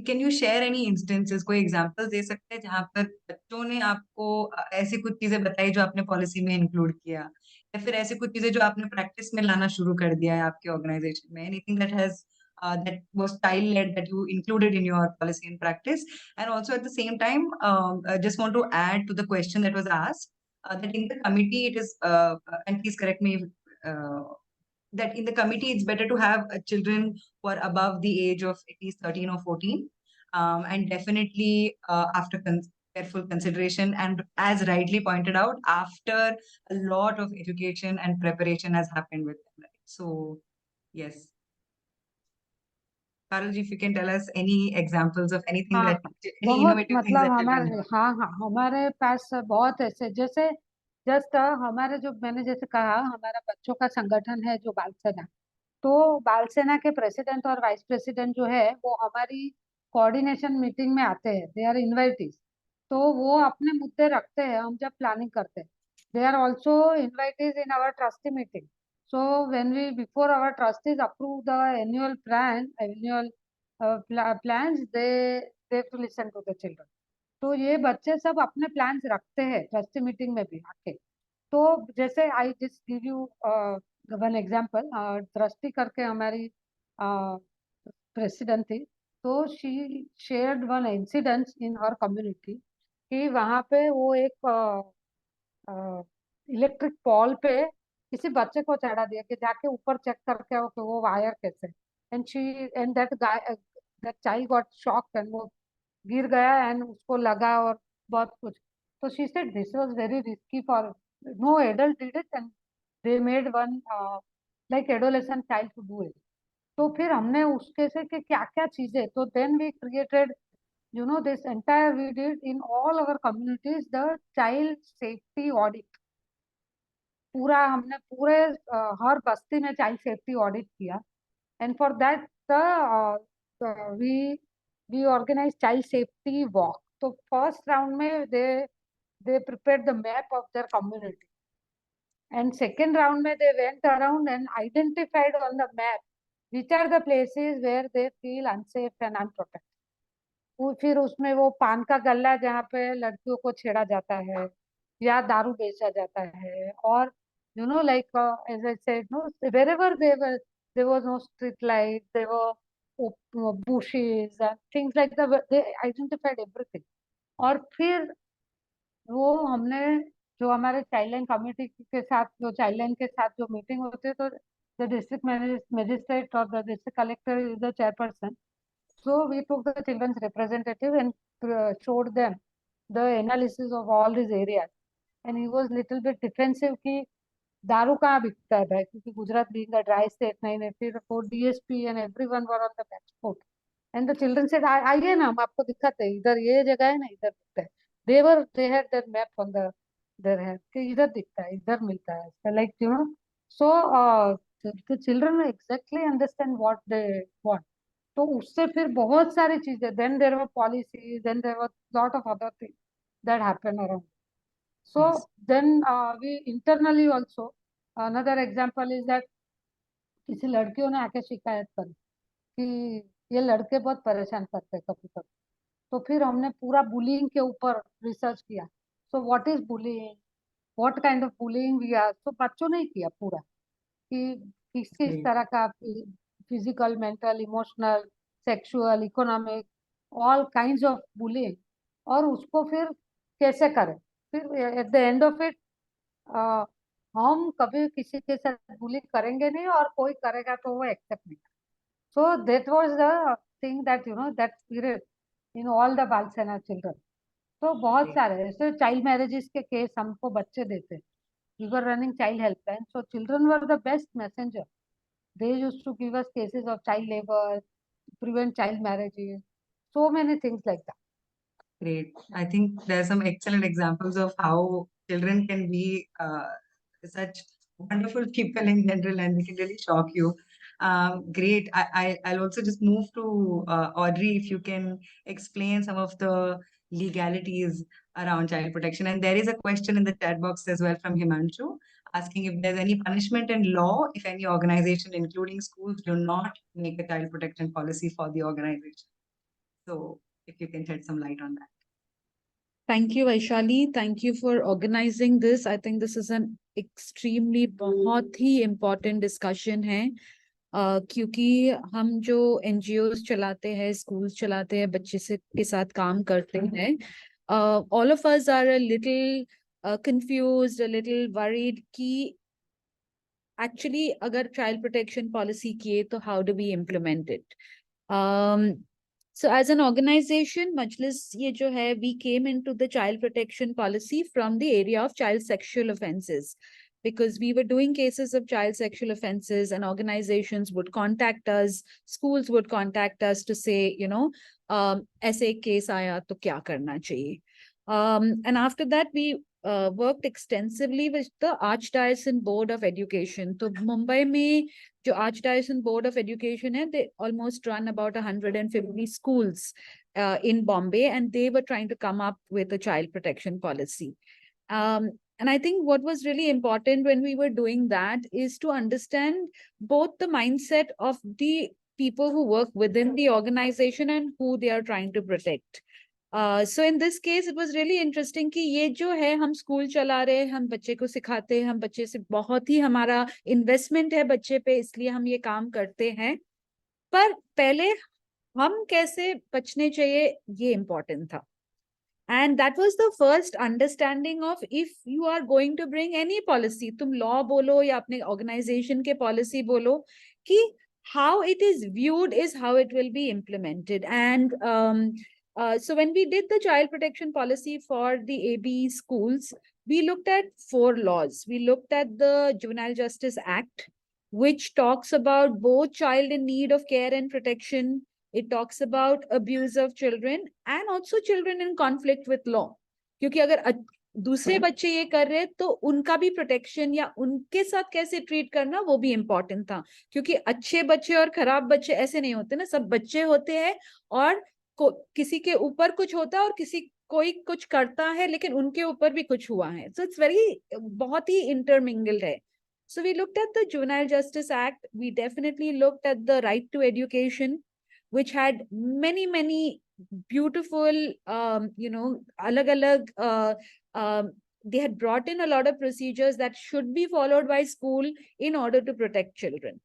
Speaker 1: can you share any instances, कोई examples दे सकते हैं जहाँ पर बच्चों ने आपको ऐसी कुछ चीजें बताई जो आपने पॉलिसी में इंक्लूड किया, या फिर ऐसी कुछ चीजें जो आपने प्रैक्टिस में लाना शुरू कर दिया है आपके ऑर्गेनाइजेशन में, anything that was child-led that you included in your policy and practice? And also at the same time, I just want to add to the question that was asked, that in the committee it is, and please correct me, that in the committee it's better to have children who are above the age of at least 13 or 14, and definitely after careful consideration, and as rightly pointed out, after a lot of education and preparation has happened with them. Right? So, yes. Parul ji, if you can tell us any examples of anything
Speaker 2: हाँ,
Speaker 1: that, any
Speaker 2: बहुत
Speaker 1: innovative things
Speaker 2: मतलब
Speaker 1: that children
Speaker 2: हमारे
Speaker 1: have.
Speaker 2: हाँ हाँ हमारे पास बहुत ऐसे जैसे जस्ट हमारे जो मैंने जैसे कहा हमारा बच्चों का संगठन है जो बाल सेना, तो बाल सेना के प्रेसिडेंट और वाइस प्रेसिडेंट जो है वो हमारी कोऑर्डिनेशन मीटिंग में आते हैं, दे आर इनवाइटीज। तो वो अपने मुद्दे रखते हैं हम जब प्लानिंग करते हैं। They are also invitees in our trustee meeting. So when we before our trustees approve the annual plan annual plans, they have to listen to the children. तो ये बच्चे सब अपने प्लान्स रखते हैं ट्रस्टी मीटिंग में भी आके। तो जैसे I just give you one example, trustee करके हमारी प्रेसिडेंट थी, तो she shared one incident in her community कि वहाँ पे वो एक इलेक्ट्रिक पॉल पे किसी बच्चे को चढ़ा दिया कि जाके ऊपर चेक करके आओ कि वो वायर कैसे, and she and that guy that child got shock and वो गिर गया एंड उसको लगा और बहुत कुछ। तो she said this was very risky for no adult did it and they made one like adolescent child to do it. तो फिर हमने उसके से कि क्या क्या चीजें, तो then we created this entire we did in all our communities the child safety audit। पूरा हमने पूरे हर बस्ती में चाइल्ड सेफ्टी ऑडिट किया, and for that we we organise child safety walk. तो फर्स्ट राउंड में they prepared the map of their community, and second round में they went around and identified on the map which are the places where they feel unsafe and unprotected। वो फिर उसमें वो पान का गल्ला जहाँ पे लड़कियों को छेड़ा जाता है या दारू बेचा जाता है, और like as I said, no, wherever there was no street light, there were bushes and things like that, they identified everything। और फिर वो हमने जो हमारे चाइल्ड लाइन कमेटी के साथ जो चाइल्ड लाइन के साथ जो मीटिंग होती है, तो द डिस्ट्रिक्ट मैजिस्ट्रेट और the district collector is the chairperson. So we took the children's representative and showed them the analysis of all these areas, and he was little bit defensive कि दारू कहाँ बिकता है भाई, क्योंकि Gujarat being a dry state, नहीं फिर वो DSP and everyone were on the back foot, and the children said आइए ना हम आपको दिखाते हैं, इधर ये जगह है ना, इधर दिखता है। they had their map on their hand कि इधर दिखता है, इधर मिलता है, so like so the children exactly understand what they want। तो उससे फिर बहुत सारी चीजें, then there were policies, then there were lot of other things that happen around. So then we internally also another example is that किसी लड़कियों ने आके शिकायत करी कि ये लड़के बहुत परेशान करते हैं कभी कभी। तो फिर हमने पूरा बुलिंग के ऊपर रिसर्च किया। So what is bullying, what kind of bullying we are. तो बच्चों ने किया पूरा कि किस किस तरह का physical, mental, emotional, sexual, economic, all kinds of bullying, और उसको फिर कैसे करें। फिर at the end of it हम कभी किसी के साथ बुलिंग करेंगे नहीं, और कोई करेगा तो वो एक्सेप्ट नहीं। So that was the thing that that spirit in all the बाल सेना चिल्ड्रन। तो बहुत सारे ऐसे चाइल्ड मैरिजेस के केस हमको बच्चे देते हैं। We were running child helpline, so children were the best messenger. They used to give us cases of child labor, prevent child marriages, so many things like that.
Speaker 1: Great. I think there are some excellent examples of how children can be such wonderful people in general, and they can really shock you. Great. I'll also just move to Audrey, if you can explain some of the legalities around child protection. And there is a question in the chat box as well from Himanshu, asking if there's any punishment in law if any organization, including schools, do not make a child protection policy for the organization. So if you can shed some light on that.
Speaker 5: Thank you, Vaishali. Thank you for organizing this. I think this is an extremely बहुत ही important discussion है, क्योंकि हम जो NGOs चलाते हैं, schools चलाते हैं, बच्चे से के साथ काम करते हैं, all of us are a little confused, a little worried कि actually अगर child protection policy किए तो how do we implement it? So as an organization, Majlis ये जो है, we came into the child protection policy from the area of child sexual offences, because we were doing cases of child sexual offences and organizations would contact us, schools would contact us to say, you know, ऐसे एक case आया तो क्या करना चाहिए. And after that, we worked extensively with the Archdiocese Board of Education. So Mumbai में जो Archdiocese Board of Education है, they almost run about 150 schools in Bombay, and they were trying to come up with a child protection policy. And I think what was really important when we were doing that is to understand both the mindset of the people who work within the organization and who they are trying to protect. So in this case, it was really interesting कि ये जो है, हम school चला रहे हैं, हम बच्चे को सिखाते हैं, हम बच्चे से बहुत ही हमारा इन्वेस्टमेंट है बच्चे पे, इसलिए हम ये काम करते हैं. पर पहले हम कैसे बचने चाहिए, ये इम्पोर्टेंट था. And that was the first understanding of, if you are going to bring any policy, तुम law बोलो या अपने organization के policy बोलो, कि how it is viewed is how it will be implemented. And so when we did the child protection policy for the AB schools, we looked at 4 laws. We looked at the Juvenile Justice Act, which talks about both child in need of care and protection. It talks about abuse of children and also children in conflict with law. क्योंकि अगर दूसरे बच्चे ये कर रहे तो उनका भी प्रोटेक्शन या उनके साथ कैसे ट्रीट करना वो भी इम्पोर्टेंट था. क्योंकि अच्छे बच्चे और खराब बच्चे ऐसे नहीं होते ना, सब बच्चे होते हैं और किसी के ऊपर कुछ होता है और कोई कुछ करता है लेकिन उनके ऊपर भी कुछ हुआ है. सो इट्स वेरी, बहुत ही इंटरमिंगल्ड है. So we looked at the Juvenile Justice Act. We definitely looked at the right to education, which had many beautiful, alag-alag, they had brought in a lot of procedures that should be followed by school in order to protect children.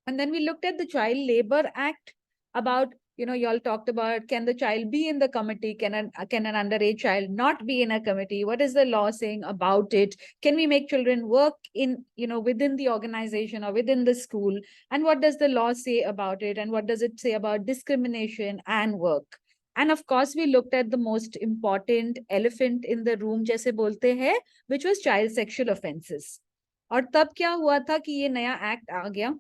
Speaker 5: And then we looked at the Child Labor Act, about, you all talked about, can the child be in the committee? Can an underage child not be in a committee? What is the law saying about it? Can we make children work in, within the organization or within the school? And what does the law say about it? And what does it say about discrimination and work? And of course, we looked at the most important elephant in the room, जैसे बोलते हैं, which was child sexual offences. और तब क्या हुआ था कि ये नया एक्ट आ गया.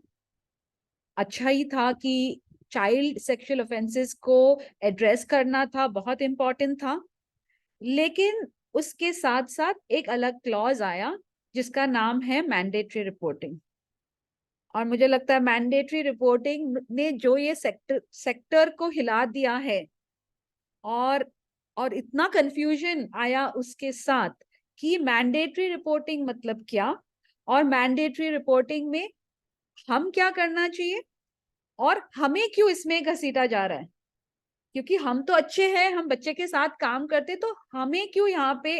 Speaker 5: अच्छा ही था कि चाइल्ड सेक्सुअल ऑफेंसेस को एड्रेस करना था, बहुत इंपॉर्टेंट था. लेकिन उसके साथ साथ एक अलग क्लॉज आया जिसका नाम है मैंडेटरी रिपोर्टिंग. और मुझे लगता है मैंडेटरी रिपोर्टिंग ने जो ये सेक्टर को हिला दिया है, और इतना कंफ्यूजन आया उसके साथ कि मैंडेटरी रिपोर्टिंग मतलब क्या, और मैंडेटरी रिपोर्टिंग में हम क्या करना चाहिए, और हमें क्यों इसमें घसीटा जा रहा है. क्योंकि हम तो अच्छे हैं, हम बच्चे के साथ काम करते, तो हमें क्यों यहाँ पे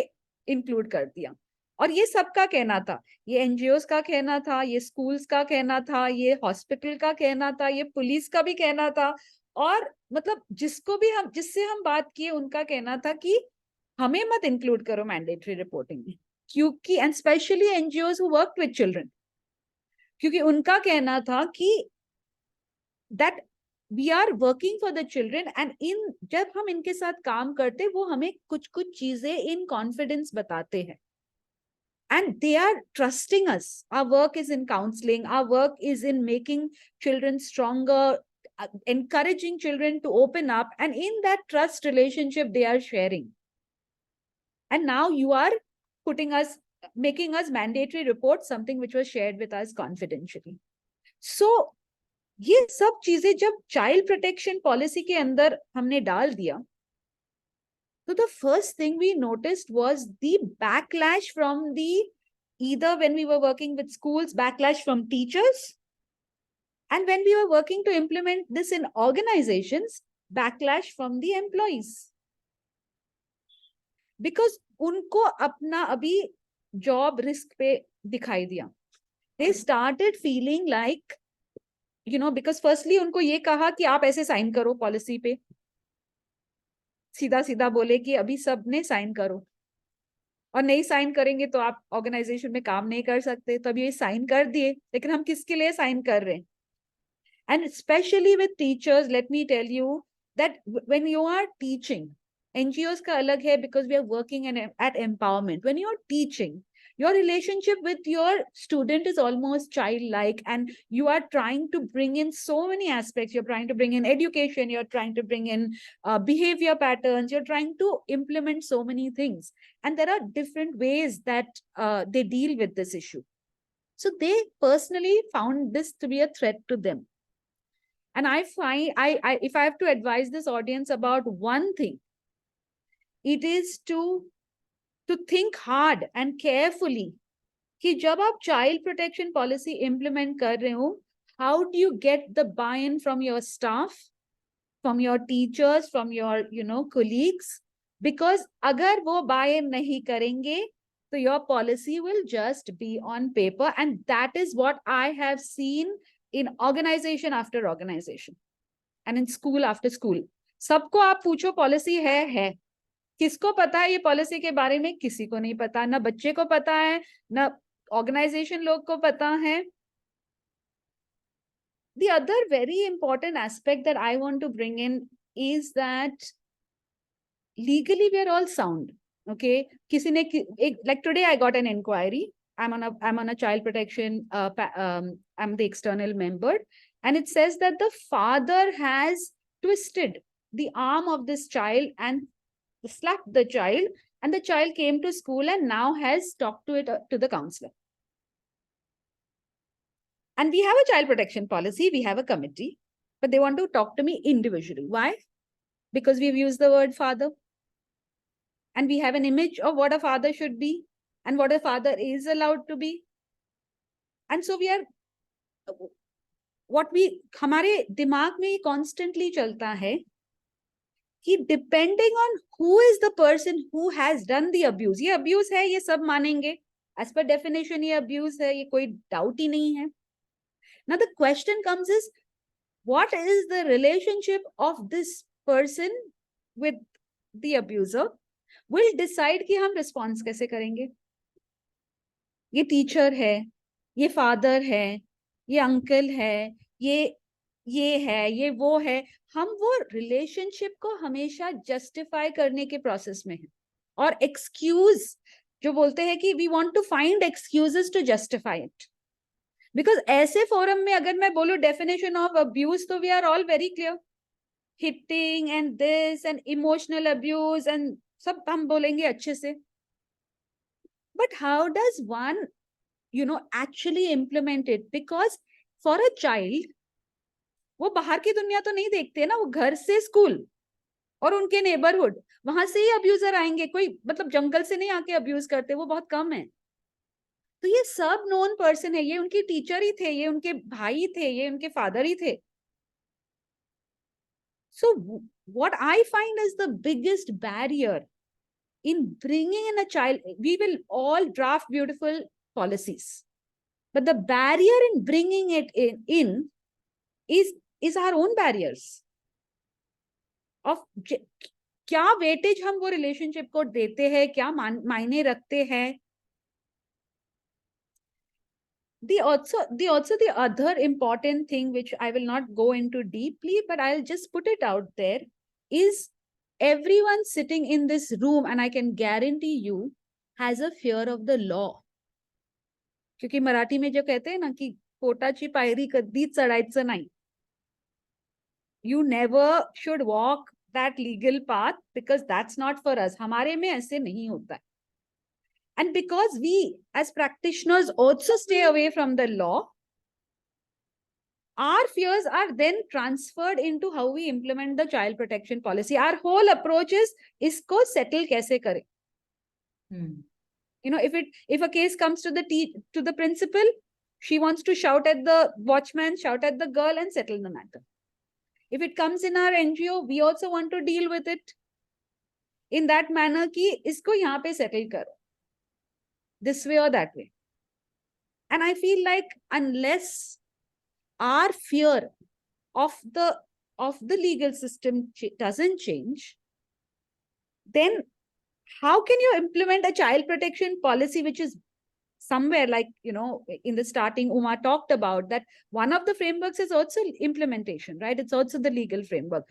Speaker 5: इंक्लूड कर दिया. और ये सबका कहना था, ये एनजीओस का कहना था, ये स्कूल्स का कहना था, ये हॉस्पिटल का कहना था, ये पुलिस का भी कहना था, और मतलब जिससे हम बात किए उनका कहना था कि हमें मत इंक्लूड करो मैंडेटरी रिपोर्टिंग में. क्योंकि and specially NGOs who work with children, क्योंकि उनका कहना था कि that we are working for the children, and जब हम इनके साथ काम करते वो हमें कुछ चीजें in confidence बताते हैं, and they are trusting us. Our work is in counseling, our work is in making children stronger, encouraging children to open up, and in that trust relationship they are sharing. And now you are making us mandatory report something which was shared with us confidentially. So ये सब चीजें जब child protection policy के अंदर हमने डाल दिया, तो the first thing we noticed was the backlash from either when we were working with schools, backlash from teachers, and when we were working to implement this in organizations, backlash from the employees. Because उनको अपना अभी job risk पे दिखाई दिया. They started feeling like, because firstly उनको ये कहा कि आप ऐसे साइन करो पॉलिसी पे, सीधा बोले कि अभी सबने साइन करो, और नहीं साइन करेंगे तो आप ऑर्गेनाइजेशन में काम नहीं कर सकते. तो अभी ये साइन कर दिए, लेकिन हम किसके लिए साइन कर रहे हैं. And specially with teachers, let me tell you, that when you are teaching, NGOs ka alag hai because we are working at empowerment. When you're teaching, your relationship with your student is almost childlike, and you are trying to bring in so many aspects. You're trying to bring in education, you're trying to bring in behavior patterns, you're trying to implement so many things. And there are different ways that they deal with this issue. So they personally found this to be a threat to them. And I find, if I have to advise this audience about one thing, it is to think hard and carefully कि जब आप child protection policy implement कर रहे हो, how do you get the buy-in from your staff, from your teachers, from your colleagues? Because अगर वो buy-in नहीं करेंगे, so your policy will just be on paper, and that is what I have seen in organization after organization and in school after school. सबको आप पूछो policy है, किसको पता है ये policy के बारे में? किसी को नहीं पता, ना बच्चे को पता है, ना organization लोग को पता है. The other very important aspect that I want to bring in is that legally we are all sound. Okay, किसी ने like today I got an inquiry. I'm on a child protection. I'm the external member, and it says that the father has twisted the arm of this child and slapped the child, and the child came to school and now has talked to the counselor. And we have a child protection policy, we have a committee, but they want to talk to me individually. Why? Because we've used the word father, and we have an image of what a father should be and what a father is allowed to be. And so we are, हमारे दिमाग में constantly चलता है कि depending on who is the person who has done the abuse, ये abuse है, ये सब मानेंगे, as per definition ये abuse है, ये कोई doubt ही नहीं है. Now the question comes is, what is the relationship of this person with the abuser will decide कि हम response कैसे करेंगे. ये teacher है, ये father है, ये uncle है, ये है, ये वो है. हम वो relationship को हमेशा justify करने के process में हैं. और excuse, जो बोलते हैं कि we want to find excuses to justify it. Because ऐसे forum में अगर मैं बोलूं definition of abuse, तो we are all very clear. Hitting and this and emotional abuse and सब हम बोलेंगे अच्छे से. But how does one, actually implement it? Because for a child, वो बाहर की दुनिया तो नहीं देखते ना, वो घर से स्कूल और उनके नेबरहुड, वहां से ही अब्यूजर आएंगे. कोई मतलब जंगल से नहीं आके अब्यूज करते, वो बहुत कम है. तो ये सब नोन पर्सन है, ये उनकी टीचर ही थे, ये उनके भाई थे, ये उनके फादर ही थे. So what I find is the biggest barrier in bringing in a child, we will all draft beautiful policies, but the barrier in bringing it in is our own barriers of क्या weightage हम वो relationship को देते हैं, क्या मायने रखते हैं. The other important thing, which I will not go into deeply, but I'll just put it out there, is everyone sitting in this room, and I can guarantee you, has a fear of the law. क्योंकि मराठी में जो कहते हैं ना कि पोटाची पायरी कधी चढायचं नाही. You never should walk that legal path because that's not for us. हमारे में ऐसे नहीं होता है. And because we as practitioners also stay away from the law, our fears are then transferred into how we implement the child protection policy. Our whole approach is isko settle kaise kare. If a case comes to the principal, she wants to shout at the watchman, shout at the girl and settle the matter. If it comes in our NGO, we also want to deal with it in that manner ki isko yahan pe settle karo, this way or that way. And I feel like unless our fear of the legal system doesn't change, then how can you implement a child protection policy which is somewhere like, in the starting, Uma talked about that one of the frameworks is also implementation, right? It's also the legal framework.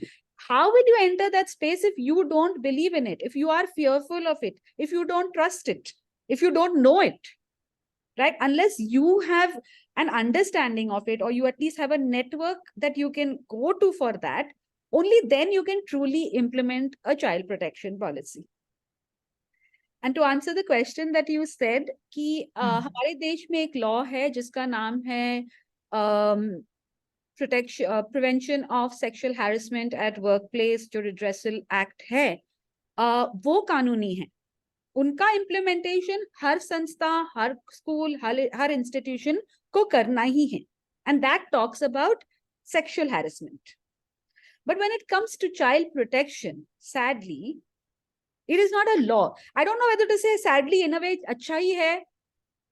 Speaker 5: How will you enter that space if you don't believe in it, if you are fearful of it, if you don't trust it, if you don't know it, right? Unless you have an understanding of it, or you at least have a network that you can go to for that, only then you can truly implement a child protection policy. And to answer the question that you said, कि हमारे देश में एक law है जिसका नाम है prevention of sexual harassment at workplace, जो redressal act है, वो कानूनी है. उनका implementation हर संस्था, हर school, हर institution को करना ही है. And that talks about sexual harassment. But when it comes to child protection, sadly, it is not a law. I don't know whether to say sadly, in a way, अच्छा ही है.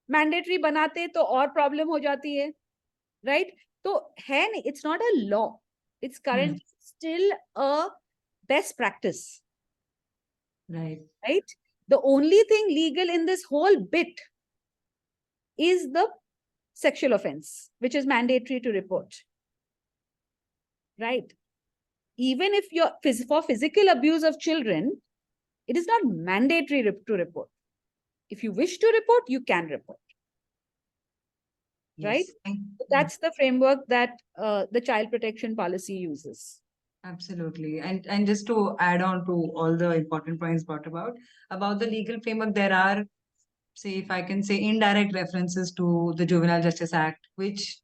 Speaker 5: Mandatory बनाते तो और problem हो जाती है, right? तो है नहीं, it's not a law. It's currently still a best practice.
Speaker 1: Right.
Speaker 5: Right? The only thing legal in this whole bit is the sexual offense, which is mandatory to report. Right? Even if you're for physical abuse of children, it is not mandatory to report. If you wish to report, you can report. Right? That's the framework that the child protection policy uses.
Speaker 1: Absolutely. And just to add on to all the important points brought about the legal framework, there are, say, if I can say, indirect references to the Juvenile Justice Act, which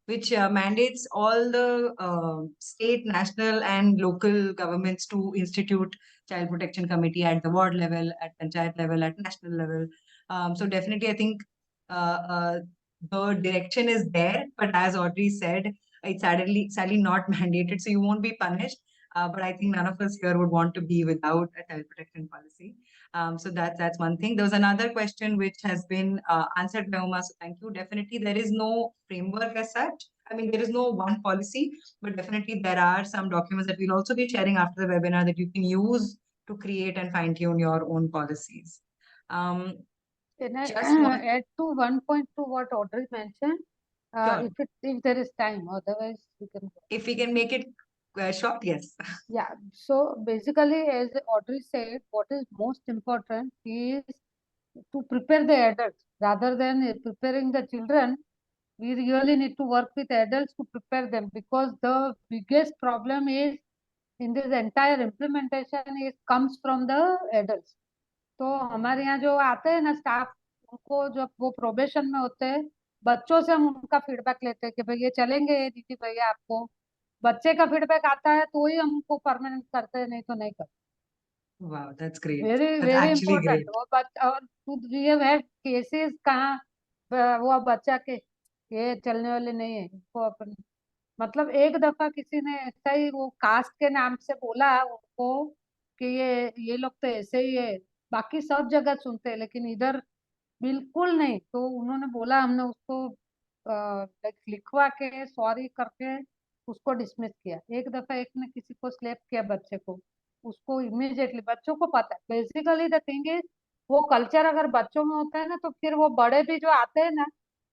Speaker 1: mandates all the state, national, and local governments to institute child protection committee at the ward level, at panchayat level, at national level. So definitely, I think the direction is there, but as Audrey said, it's sadly not mandated, so you won't be punished. But I think none of us here would want to be without a child protection policy. So that's one thing. There was another question which has been answered by Uma, so thank you. Definitely, there is no framework as such. I mean, there is no one policy, but definitely there are some documents that we'll also be sharing after the webinar that you can use to create and fine-tune your own policies.
Speaker 2: Can I
Speaker 1: Just want-
Speaker 2: add to one point to what Audrey mentioned?
Speaker 1: Sure.
Speaker 2: If there is time, otherwise we can go.
Speaker 1: If we can make it short, yes.
Speaker 2: Yeah. So basically, as Audrey said, what is most important is to prepare the adults rather than preparing the children. We really need to work with adults to prepare them, because the biggest problem is in this entire implementation is comes from the adults. तो हमारे यहाँ जो आते हैं ना staff, उनको जब वो प्रोबेशन में होते हैं, बच्चों से हम उनका फीडबैक लेते हैं कि भाई ये चलेंगे दीदी भैया आपको. बच्चे का फीडबैक आता है तो ही हमको परमानेंट करते हैं, नहीं तो नहीं करते.
Speaker 1: Wow, that's great.
Speaker 2: Very
Speaker 1: That's
Speaker 2: very
Speaker 1: actually
Speaker 2: important.
Speaker 1: great.
Speaker 2: और वी हैव हैड केसेस कहाँ वो बच्चा के ये चलने वाले नहीं है, इनको अपन मतलब एक दफा किसी ने ऐसा ही वो कास्ट के नाम से बोला उनको कि ये लोग तो ऐसे ही है, बाकी सब जगह सुनते हैं लेकिन इधर बिल्कुल नहीं. तो उन्होंने बोला, हमने उसको लिखवा के सॉरी करके उसको डिसमिस किया. एक दफा एक ने किसी को स्लैप किया बच्चे को, उसको इमीडिएटली, बच्चों को पता है बेसिकली द थिंग इज, वो कल्चर अगर बच्चों में होता है ना, तो फिर वो बड़े भी जो आते हैं ना,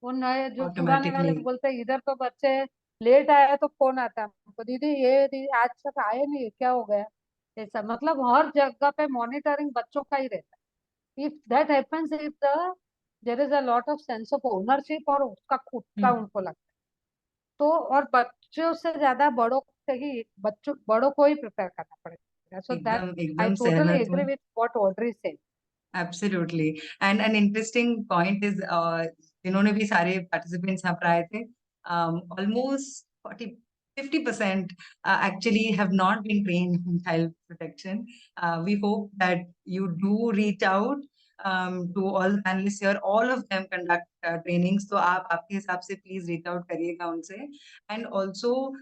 Speaker 2: वो नए जो पुराने वाले
Speaker 1: Automatically.
Speaker 2: बोलते हैं इधर तो बच्चे लेट आया तो फोन आता है हमको, दीदी ये दीदी आज तक आए नहीं, क्या हो गया. ऐसा मतलब हर जगह पे मॉनिटरिंग बच्चों का ही रहता है. If that happens, if there is a lot of sense of ownership और उसका खुद का उनको लगता है, तो और बच्चों से ज्यादा बड़ों से ही बड़ों को ही प्रिपेयर करना पड़ेगा. सो दैट आई
Speaker 1: एकदम
Speaker 2: टोटली
Speaker 1: सहमत
Speaker 2: एग्री
Speaker 1: हूँ.
Speaker 2: With what Audrey said.
Speaker 1: Absolutely. And an interesting point is, जिन्होंने भी सारे participants यहाँ पर आए थे, almost 50% actually have not been trained in child protection. We hope that you do reach out to all the panelists here. All of them conduct trainings. तो आप आपके हिसाब से please reach out करिएगा उनसे. And also,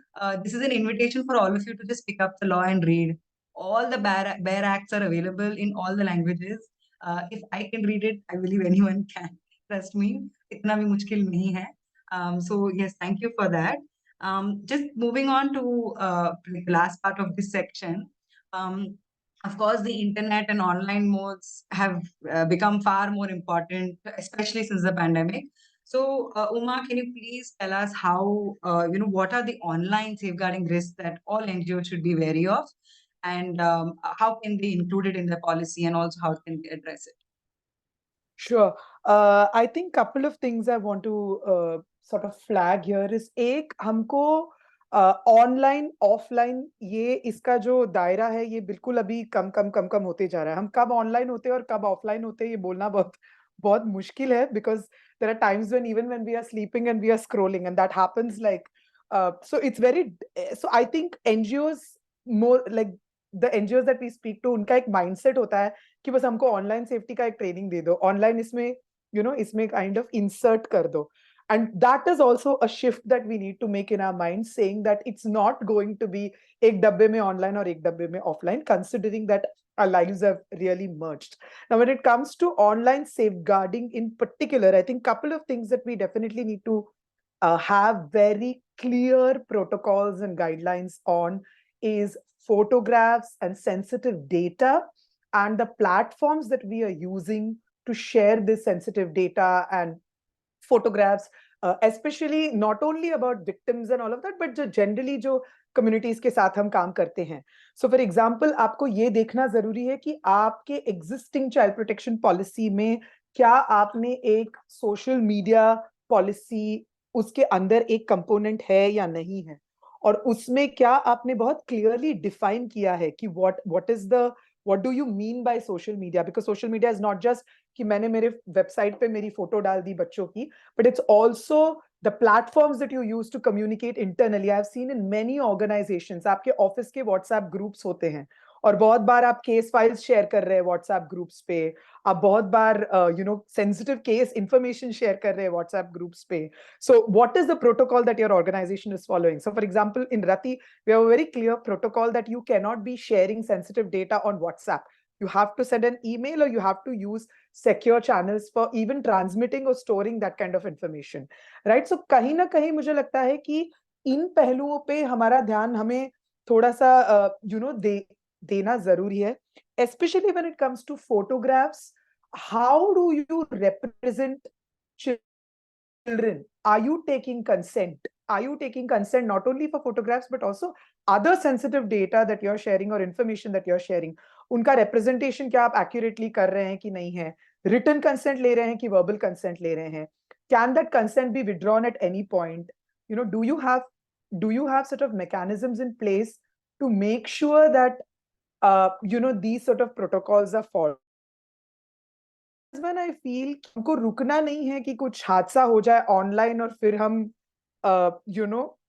Speaker 1: this is an invitation for all of you to just pick up the law and read. All the bare acts are available in all the languages. If I can read it, I believe anyone can. Trust me, itna bhi mushkil nahi hai. So yes, thank you for that. Just moving on to the last part of this section. Of course, the internet and online modes have become far more important, especially since the pandemic. So, Uma, can you please tell us how, what are the online safeguarding risks that all NGOs should be wary of, and how can they include it in their policy, and also how can they address it?
Speaker 3: Sure. I think couple of things I want to sort of flag here is एक हमको online offline ये इसका जो दायरा है ये बिल्कुल अभी कम होते जा रहा है. हम कब ऑनलाइन होते हैं और कब ऑफलाइन होते हैं ये बोलना बहुत मुश्किल है, because there are times when even when we are sleeping and we are scrolling, and that happens like so it's very so I think NGOs more like the NGOs that we speak to उनका एक mindset होता है कि बस हमको online safety का एक training दे दो, ऑनलाइन इसमें इसमें काइंड ऑफ इंसर्ट कर दो. And that is also a shift that we need to make in our mind, saying that it's not going to be एक डब्बे में ऑनलाइन और एक डब्बे में offline, considering that our lives have really merged. Now, when it comes to online safeguarding in particular, I think couple of things that we definitely need to have very clear protocols and guidelines on is photographs and sensitive data and the platforms that we are using to share this sensitive data and photographs, especially not only about victims and all of that, but generally जो communities के साथ हम काम करते हैं. So for example, आपको ये देखना जरूरी है कि आपके existing child protection policy में क्या आपने एक social media policy उसके अंदर एक component है या नहीं है, और उसमें क्या आपने बहुत clearly define किया है कि what do you mean by social media, because social media is not just कि मैंने मेरे वेबसाइट पे मेरी फोटो डाल दी बच्चों की, but it's also the platforms that you use to communicate internally. I've seen in many organizations आपके office के व्हाट्सएप ग्रुप्स होते हैं और बहुत बार आप केस फाइल्स शेयर कर रहे हैं व्हाट्सएप ग्रुप्स पे, आप बहुत बार सेंसिटिव केस इंफॉर्मेशन शेयर कर रहे हैं व्हाट्सएप ग्रुप्स पे. So what is the protocol that your organization is following? So for example, in Rati, we have a very clear protocol that you cannot be sharing sensitive data on WhatsApp. You have to send an email or you have to use secure channels for even transmitting or storing that kind of information, right? So कहीं ना कहीं मुझे लगता है कि इन पहलुओं पे हमारा ध्यान हमें थोड़ा सा देना जरूरी है, especially when it comes to photographs. How do you represent children? Are you taking consent? Are you taking consent not only for photographs but also other sensitive data that you're sharing or information that you're sharing? उनका representation क्या आप accurately कर रहे हैं कि नहीं है? Written consent ले रहे हैं कि verbal consent ले रहे हैं? Can that consent be withdrawn at any point? Do you have sort of mechanisms in place to make sure that these sort of protocols are followed? When I feel कि हमको रुकना नहीं है कि कुछ हादसा हो जाए ऑनलाइन और फिर हम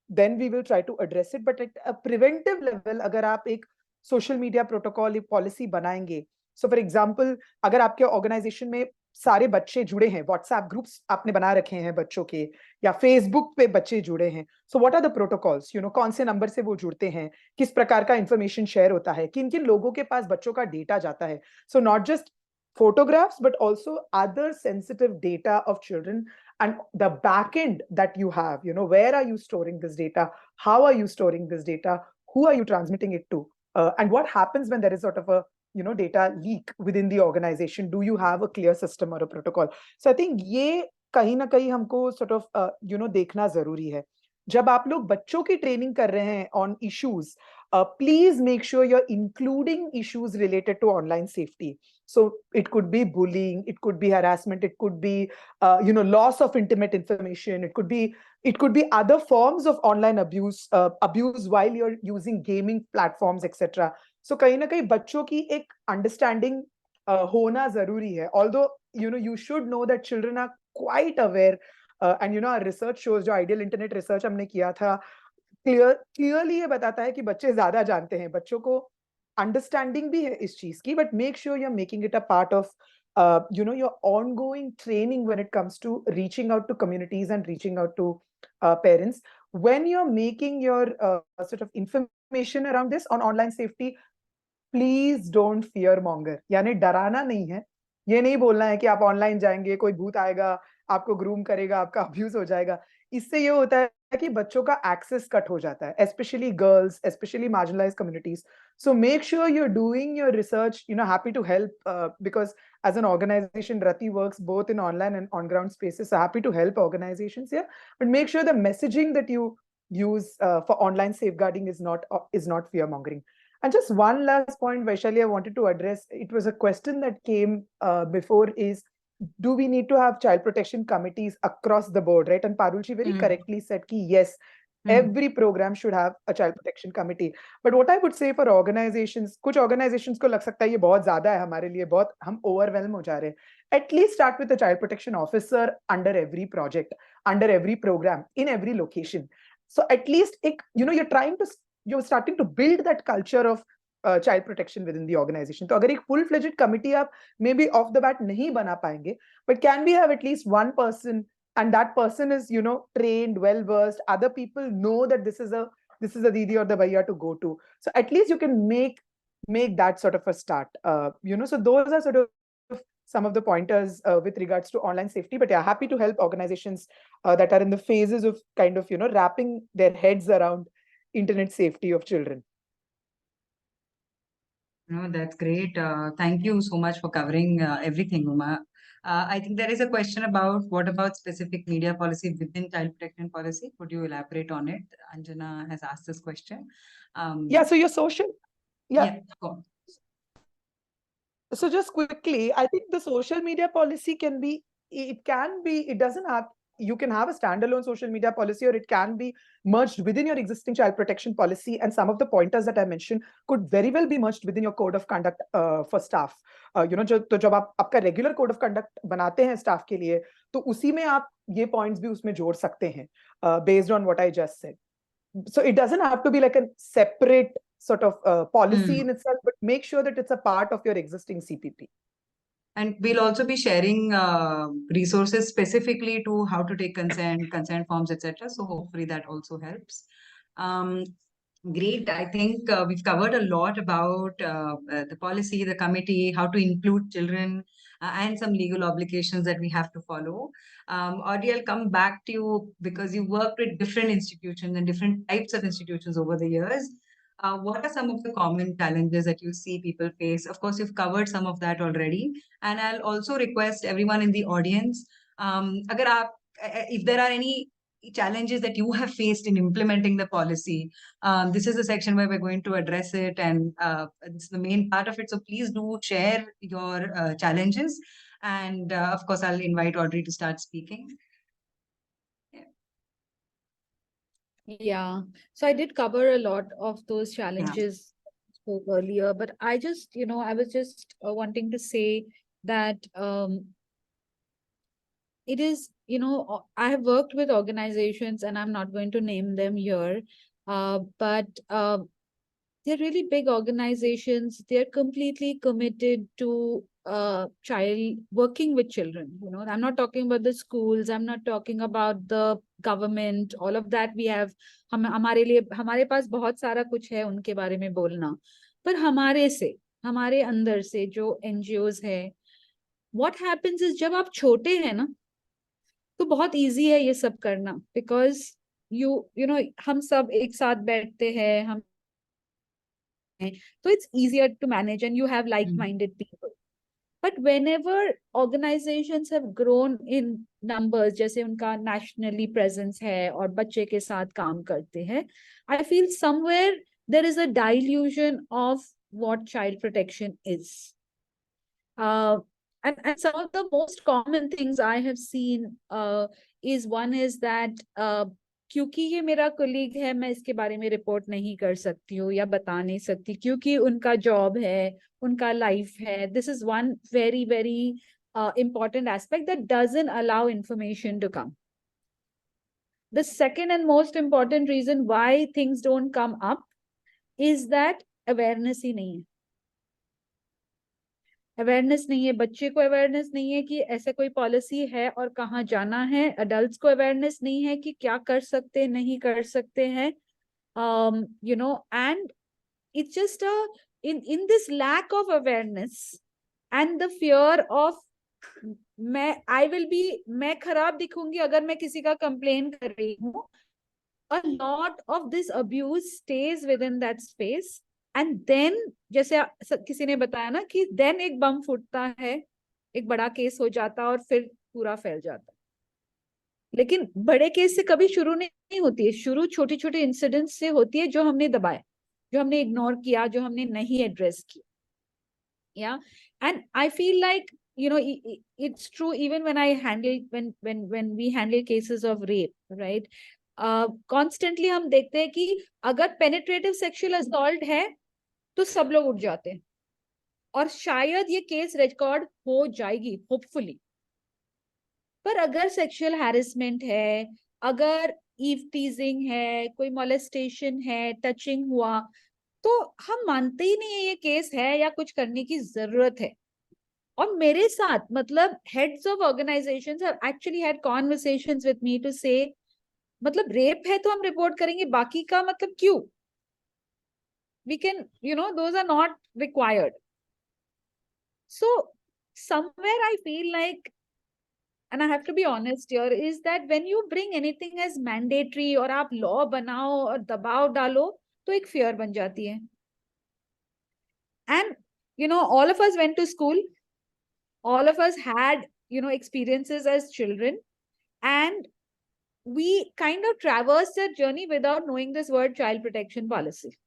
Speaker 3: then we will try to address it, but at a preventive level अगर आप एक सोशल मीडिया प्रोटोकॉल एक पॉलिसी बनाएंगे, सो फॉर एग्जांपल अगर आपके ऑर्गेनाइजेशन में सारे बच्चे जुड़े हैं, व्हाट्सएप ग्रुप्स आपने बना रखे हैं बच्चों के, या फेसबुक पे बच्चे जुड़े हैं, so what are the protocols, कौन से नंबर से वो जुड़ते हैं, किस प्रकार का इंफॉर्मेशन शेयर होता है, किन किन लोगों के पास बच्चों का डेटा जाता है. So not just photographs but also other sensitive data of children and the backend that you have, where are you storing this data, how are you storing this data, who are you transmitting it to, and what happens when there is sort of a data leak within the organization? Do you have a clear system or a protocol? So I think ये कहीं ना कहीं हमको sort of देखना जरूरी है. जब आप लोग बच्चों की ट्रेनिंग कर रहे हैं on issues, please make sure you're including issues related to online safety. So it could be bullying, it could be harassment, it could be loss of intimate information, it could be other forms of online abuse while you're using gaming platforms, etc. So कहीं ना कहीं बच्चों की एक understanding होना जरूरी है. Although you should know that children are quite aware, and our research shows, जो ideal internet research हमने किया था, clearly ये बताता है कि बच्चे ज्यादा जानते हैं, बच्चों को अंडरस्टैंडिंग भी है इस चीज की, but make sure you are making it a part of your ongoing training when it comes to reaching out to communities and reaching out to parents. When you're making your sort of information around this on online safety, please don't fear monger. यानी डराना नहीं है, ये नहीं बोलना है कि आप ऑनलाइन जाएंगे कोई भूत आएगा आपको ग्रूम करेगा आपका अब्यूज हो जाएगा. इससे ये होता है कि बच्चों का एक्सेस कट हो जाता है, especially girls, especially marginalized communities. So make sure you're doing your research, happy to help, because as an organization, Rati works both in online and on-ground spaces, so happy to help organizations here. But make sure the messaging that you use for online safeguarding is not fear-mongering. And just one last point, Vaishali, I wanted to address. It was a question that came before is, do we need to have child protection committees across the board, right? And Parulji very correctly said ki yes, every program should have a child protection committee. But what I would say for organizations, कुछ organizations को लग सकता है ये बहुत ज़्यादा है हमारे लिए, बहुत हम overwhelm हो जा रहे हैं. At least start with a child protection officer under every project, under every program, in every location. So at least you're starting to build that culture of child protection within the organization. तो अगर एक full fledged committee आप maybe off the bat nahi bana payenge, but can we have at least one person, and that person is trained, well versed, other people know that this is a didi or the bhaiya to go to, so at least you can make that sort of a start. So those are sort of some of the pointers with regards to online safety. But yeah, happy to help organizations that are in the phases of kind of wrapping their heads around internet safety of children.
Speaker 1: No, that's great. Thank you so much for covering everything, Uma. I think there is a question about what about specific media policy within child protection policy? Could you elaborate on it? Anjana has asked this question.
Speaker 3: Yeah, so your social,
Speaker 1: Yeah, go on.
Speaker 3: So just quickly, I think the social media policy it doesn't have, you can have a standalone social media policy, or it can be merged within your existing child protection policy. And some of the pointers that I mentioned could very well be merged within your code of conduct for staff. तो जब आप आपका regular code of conduct बनाते हैं staff के लिए, तो उसी में आप ये points भी उसमें जोड़ सकते हैं, based on what I just said. So it doesn't have to be like a separate sort of policy in itself, but make sure that it's a part of your existing CPP.
Speaker 1: And we'll also be sharing resources specifically to how to take consent forms, etc. So hopefully that also helps. Great. I think we've covered a lot about the policy, the committee, how to include children, and some legal obligations that we have to follow. Audrey, I'll come back to you because you worked with different institutions and different types of institutions over the years. What are some of the common challenges that you see people face? Of course, you've covered some of that already. And I'll also request everyone in the audience, if there are any challenges that you have faced in implementing the policy, this is the section where we're going to address it, and it's the main part of it. So please do share your challenges. And of course, I'll invite Audrey to start speaking.
Speaker 5: Yeah, so I did cover a lot of those challenges spoke earlier, but I just, I was just wanting to say that it is, I have worked with organizations, and I'm not going to name them here, but they're really big organizations. They're completely committed to working with children. I'm not talking about the schools. I'm not talking about the government. All of that we have. हमारे पास बहुत सारा कुछ है उनके बारे में बोलना, पर हमारे अंदर से जो NGOs है, what happens is जब आप छोटे हैं ना, तो बहुत easy है ये सब करना, because हम सब एक साथ बैठते हैं, so it's easier to manage, and you have like-minded people. But whenever organizations have grown in numbers, जैसे उनका nationally presence है और बच्चे के साथ काम करते हैं, I feel somewhere there is a dilution of what child protection is. And some of the most common things I have seen is one is that क्योंकि ये मेरा colleague है, मैं इसके बारे में report नहीं कर सकती हूँ या बता नहीं सकती, क्योंकि उनका job है, उनका life है. This is one very, very important aspect that doesn't allow information to come. The second and most important reason why things don't come up is that awareness ही नहीं है. अवेयरनेस नहीं है, बच्चे को अवेयरनेस नहीं है कि ऐसे कोई पॉलिसी है और कहाँ जाना है. अडल्ट्स को अवेयरनेस नहीं है कि क्या कर सकते नहीं कर सकते हैं. And it's just in this lack of awareness and the fear of मैं खराब दिखूंगी अगर मैं किसी का कंप्लेन कर रही हूँ, a lot of this abuse stays within that space, and then जैसे किसी ने बताया ना कि then एक बम फूटता है, एक बड़ा केस हो जाता है और फिर पूरा फैल जाता है। लेकिन बड़े केस से कभी शुरू नहीं होती है, शुरू छोटी छोटी इंसिडेंट से होती है जो हमने दबाए, जो हमने इग्नोर किया, जो हमने नहीं एड्रेस किया। Yeah, and I feel like, you know, it's true even when I handle, when we handle cases of rape, right? Constantly हम देखते हैं कि अगर penetrative sexual assault है तो सब लोग उठ जाते हैं, और शायद ये केस रिकॉर्ड हो जाएगी होपफुली। पर अगर सेक्सुअल हैरेसमेंट है, अगर ईव टीजिंग है, कोई मोलेस्टेशन है, टचिंग हुआ, तो हम मानते ही नहीं है ये केस है या कुछ करने की जरूरत है। और मेरे साथ मतलब heads of organisations have actually had conversations with me to say, मतलब रेप है तो हम रिपोर्ट करेंगे, बाकी का मतलब क्यों? We can, you know, those are not required. So somewhere I feel like, and I have to be honest here, is that when you bring anything as mandatory और आप law बनाओ और दबाव डालो तो एक fear बन जाती है। And you know, all of us went to school, all of us had, you know, experiences as children, and we kind of traversed that journey without knowing this word child protection policy.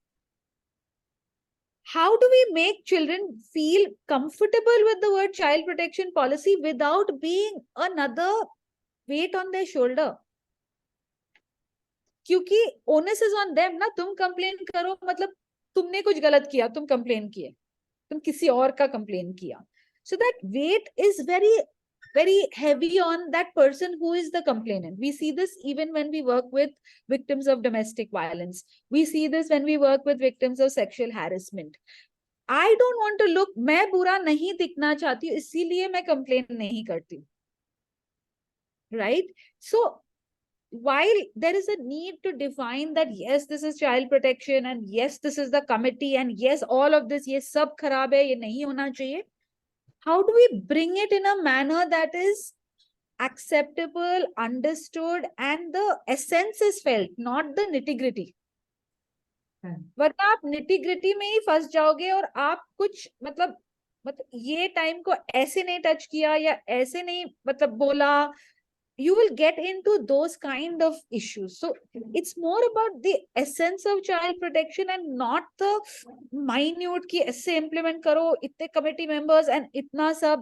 Speaker 5: How do we make children feel comfortable with the word child protection policy without being another weight on their shoulder? क्योंकि onus is on them ना, तुम complain करो मतलब तुमने कुछ गलत किया, तुम कंप्लेन किए, तुम किसी और का कंप्लेन किया। So that weight is very, very heavy on that person who is the complainant. We see this even when we work with victims of domestic violence. We see this when we work with victims of sexual harassment. I don't want to look, मैं बुरा नहीं दिखना चाहती हूँ, इसीलिए मैं complain नहीं करती, right? So while there is a need to define that yes, this is child protection, and yes, this is the committee, and yes, all of this, ये सब खराब है, ये नहीं होना चाहिए, how do we bring it in a manner that is acceptable, understood, and the essence is felt, not the nitty-gritty? वरना आप nitty-gritty में ही फंस जाओगे और आप कुछ मतलब ये टाइम को ऐसे नहीं टच किया या ऐसे नहीं मतलब बोला, you will get into those kind of issues. So it's more about the essence of child protection and not the minute ki aise implement karo, itne committee members and itna sab.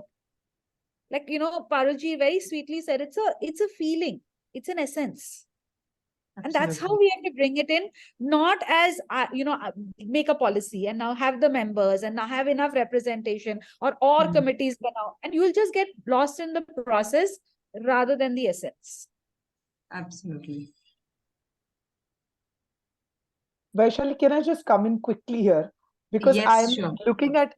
Speaker 5: Like, you know, Parulji very sweetly said, it's a feeling, it's an essence. And that's how we have to bring it in, not as, you know, make a policy and now have the members and now have enough representation or committees banao, and you will just get lost in the process rather than the essence.
Speaker 1: Absolutely.
Speaker 3: Vaishali, can I just come in quickly here? Because
Speaker 1: Yes,
Speaker 3: I'm
Speaker 1: sure.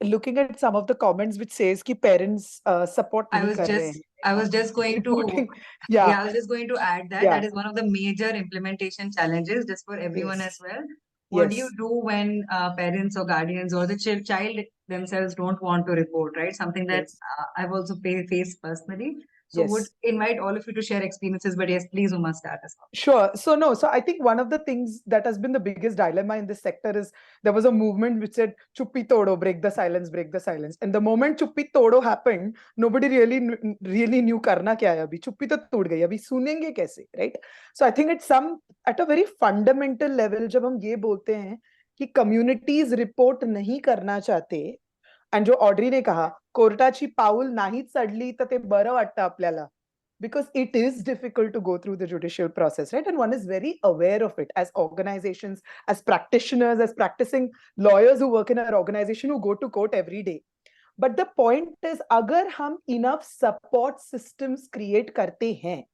Speaker 3: looking at some of the comments which says ki parents support
Speaker 1: I
Speaker 3: nahi
Speaker 1: was
Speaker 3: kar rahe
Speaker 1: just
Speaker 3: hain.
Speaker 1: I was just going to
Speaker 3: Reporting.
Speaker 1: I was just going to add that
Speaker 3: Yeah.
Speaker 1: that is one of the major implementation challenges just for everyone
Speaker 3: Yes.
Speaker 1: as well. What do you
Speaker 3: Yes.
Speaker 1: do when parents or guardians or the child themselves don't want to report, right? Something that
Speaker 3: Yes.
Speaker 1: I've also faced personally. So would
Speaker 3: Yes.
Speaker 1: invite all of you to share experiences, but yes, please, Uma, start as well.
Speaker 3: Sure. So I think one of the things that has been the biggest dilemma in this sector is there was a movement which said "Chuppi Todo, break the silence, break the silence." And the moment Chuppi Todo happened, nobody really knew karna kya hai abhi. Chuppi to tood gayi, abhi sunenge kaise, right? So I think at a very fundamental level, जब हम ये बोलते हैं कि communities report नहीं करना चाहते, and जो ऑड्री ने कहा कोर्टाची पाऊल नाही चढली तर ते बरं वाटतं आपल्याला, because it is difficult to go through the judicial process, right? And one is very aware of it as organizations, as practitioners, as practicing lawyers who work in our organization who go to court every day. But the point is, अगर हम enough support systems create करते हैं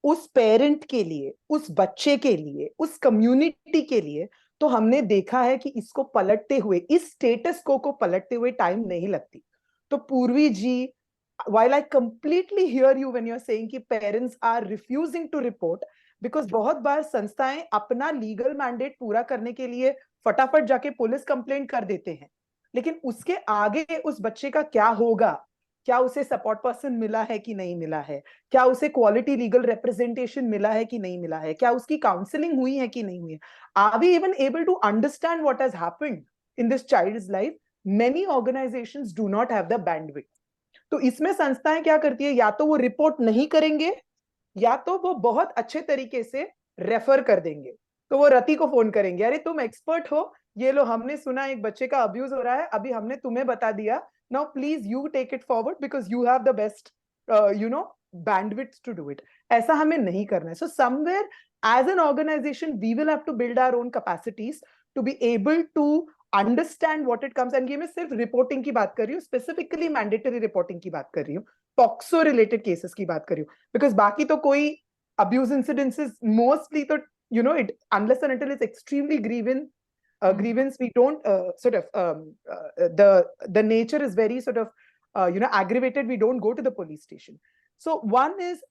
Speaker 3: उस parent के लिए, उस बच्चे के लिए, उस community के लिए, तो हमने देखा है कि इसको पलटते हुए, इस status quo को पलटते हुए time नहीं लगती. तो पूर्वी जी, while I completely hear you when you're saying कि parents are refusing to report, because बहुत बार संस्थाएं अपना legal mandate पूरा करने के लिए फटाफट जाके पुलिस कंप्लेंट कर देते हैं, लेकिन उसके आगे उस बच्चे का क्या होगा, क्या उसे सपोर्ट पर्सन मिला है कि नहीं मिला है, क्या उसे क्वालिटी लीगल रिप्रेजेंटेशन मिला है कि नहीं मिला है, क्या उसकी काउंसलिंग हुई है कि नहीं हुई है, are we even able to understand what has happened in this child's life. Many organisations do not have the bandwidth. तो इसमें संस्थाएं क्या करती है, या तो वो रिपोर्ट नहीं करेंगे या तो वो बहुत अच्छे तरीके से रेफर कर देंगे. तो वो रति को फोन करेंगे, अरे तुम एक्सपर्ट हो, ये लो हमने सुना एक बच्चे का अब्यूज हो रहा है, अभी हमने तुम्हें बता दिया, now please you take it forward because you have the best bandwidth to do it. ऐसा हमें नहीं करना है. So somewhere as an organization we will have to build our own capacities to be able to understand what it comes. And ये मैं सिर्फ reporting की बात कर रही हूँ, स्पेसिफिकली मैंडेटरी रिपोर्टिंग की बात कर रही हूँ, पॉक्सो रिलेटेड केसेस की बात कर रही हूँ, बिकॉज बाकी तो कोई अब्यूज इन्सिडेंसेस मोस्टली तो it unless and until it's extremely grievance, we don't sort of the nature is very sort of aggravated, we don't go to the police station. So one is,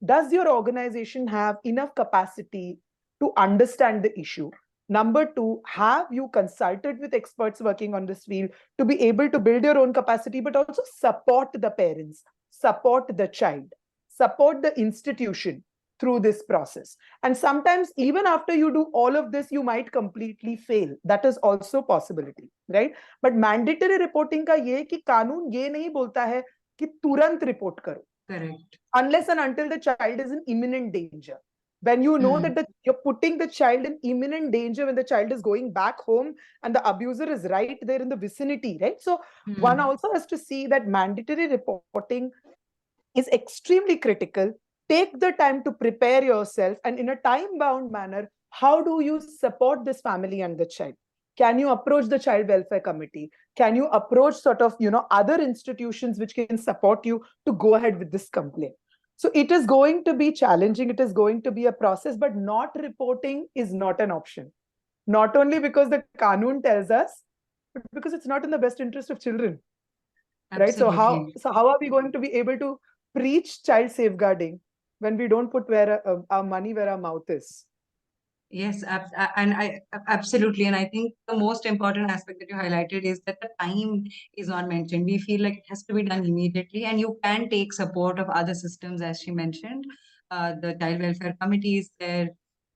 Speaker 3: does your organization have enough capacity to understand the issue? Number two, have you consulted with experts working on this field to be able to build your own capacity, but also support the parents, support the child, support the institution through this process? And sometimes even after you do all of this, you might completely fail. That is also a possibility, right? But mandatory reporting का ये कि कानून ये नहीं बोलता है कि तुरंत रिपोर्ट करो.
Speaker 1: Correct.
Speaker 3: Unless and until the child is in imminent danger. When you know that you're putting the child in imminent danger, when the child is going back home and the abuser is right there in the vicinity, right? So one also has to see that mandatory reporting is extremely critical. Take the time to prepare yourself, and in a time-bound manner, how do you support this family and the child? Can you approach the child welfare committee? Can you approach sort of, other institutions which can support you to go ahead with this complaint? So it is going to be challenging. It is going to be a process, but not reporting is not an option. Not only because the Kanun tells us, but because it's not in the best interest of children. Right? So how are we going to be able to preach child safeguarding when we don't put our money where our mouth is?
Speaker 1: Yes, absolutely. And I think the most important aspect that you highlighted is that the time is not mentioned. We feel like it has to be done immediately, and you can take support of other systems, as she mentioned. The Child Welfare Committee is there,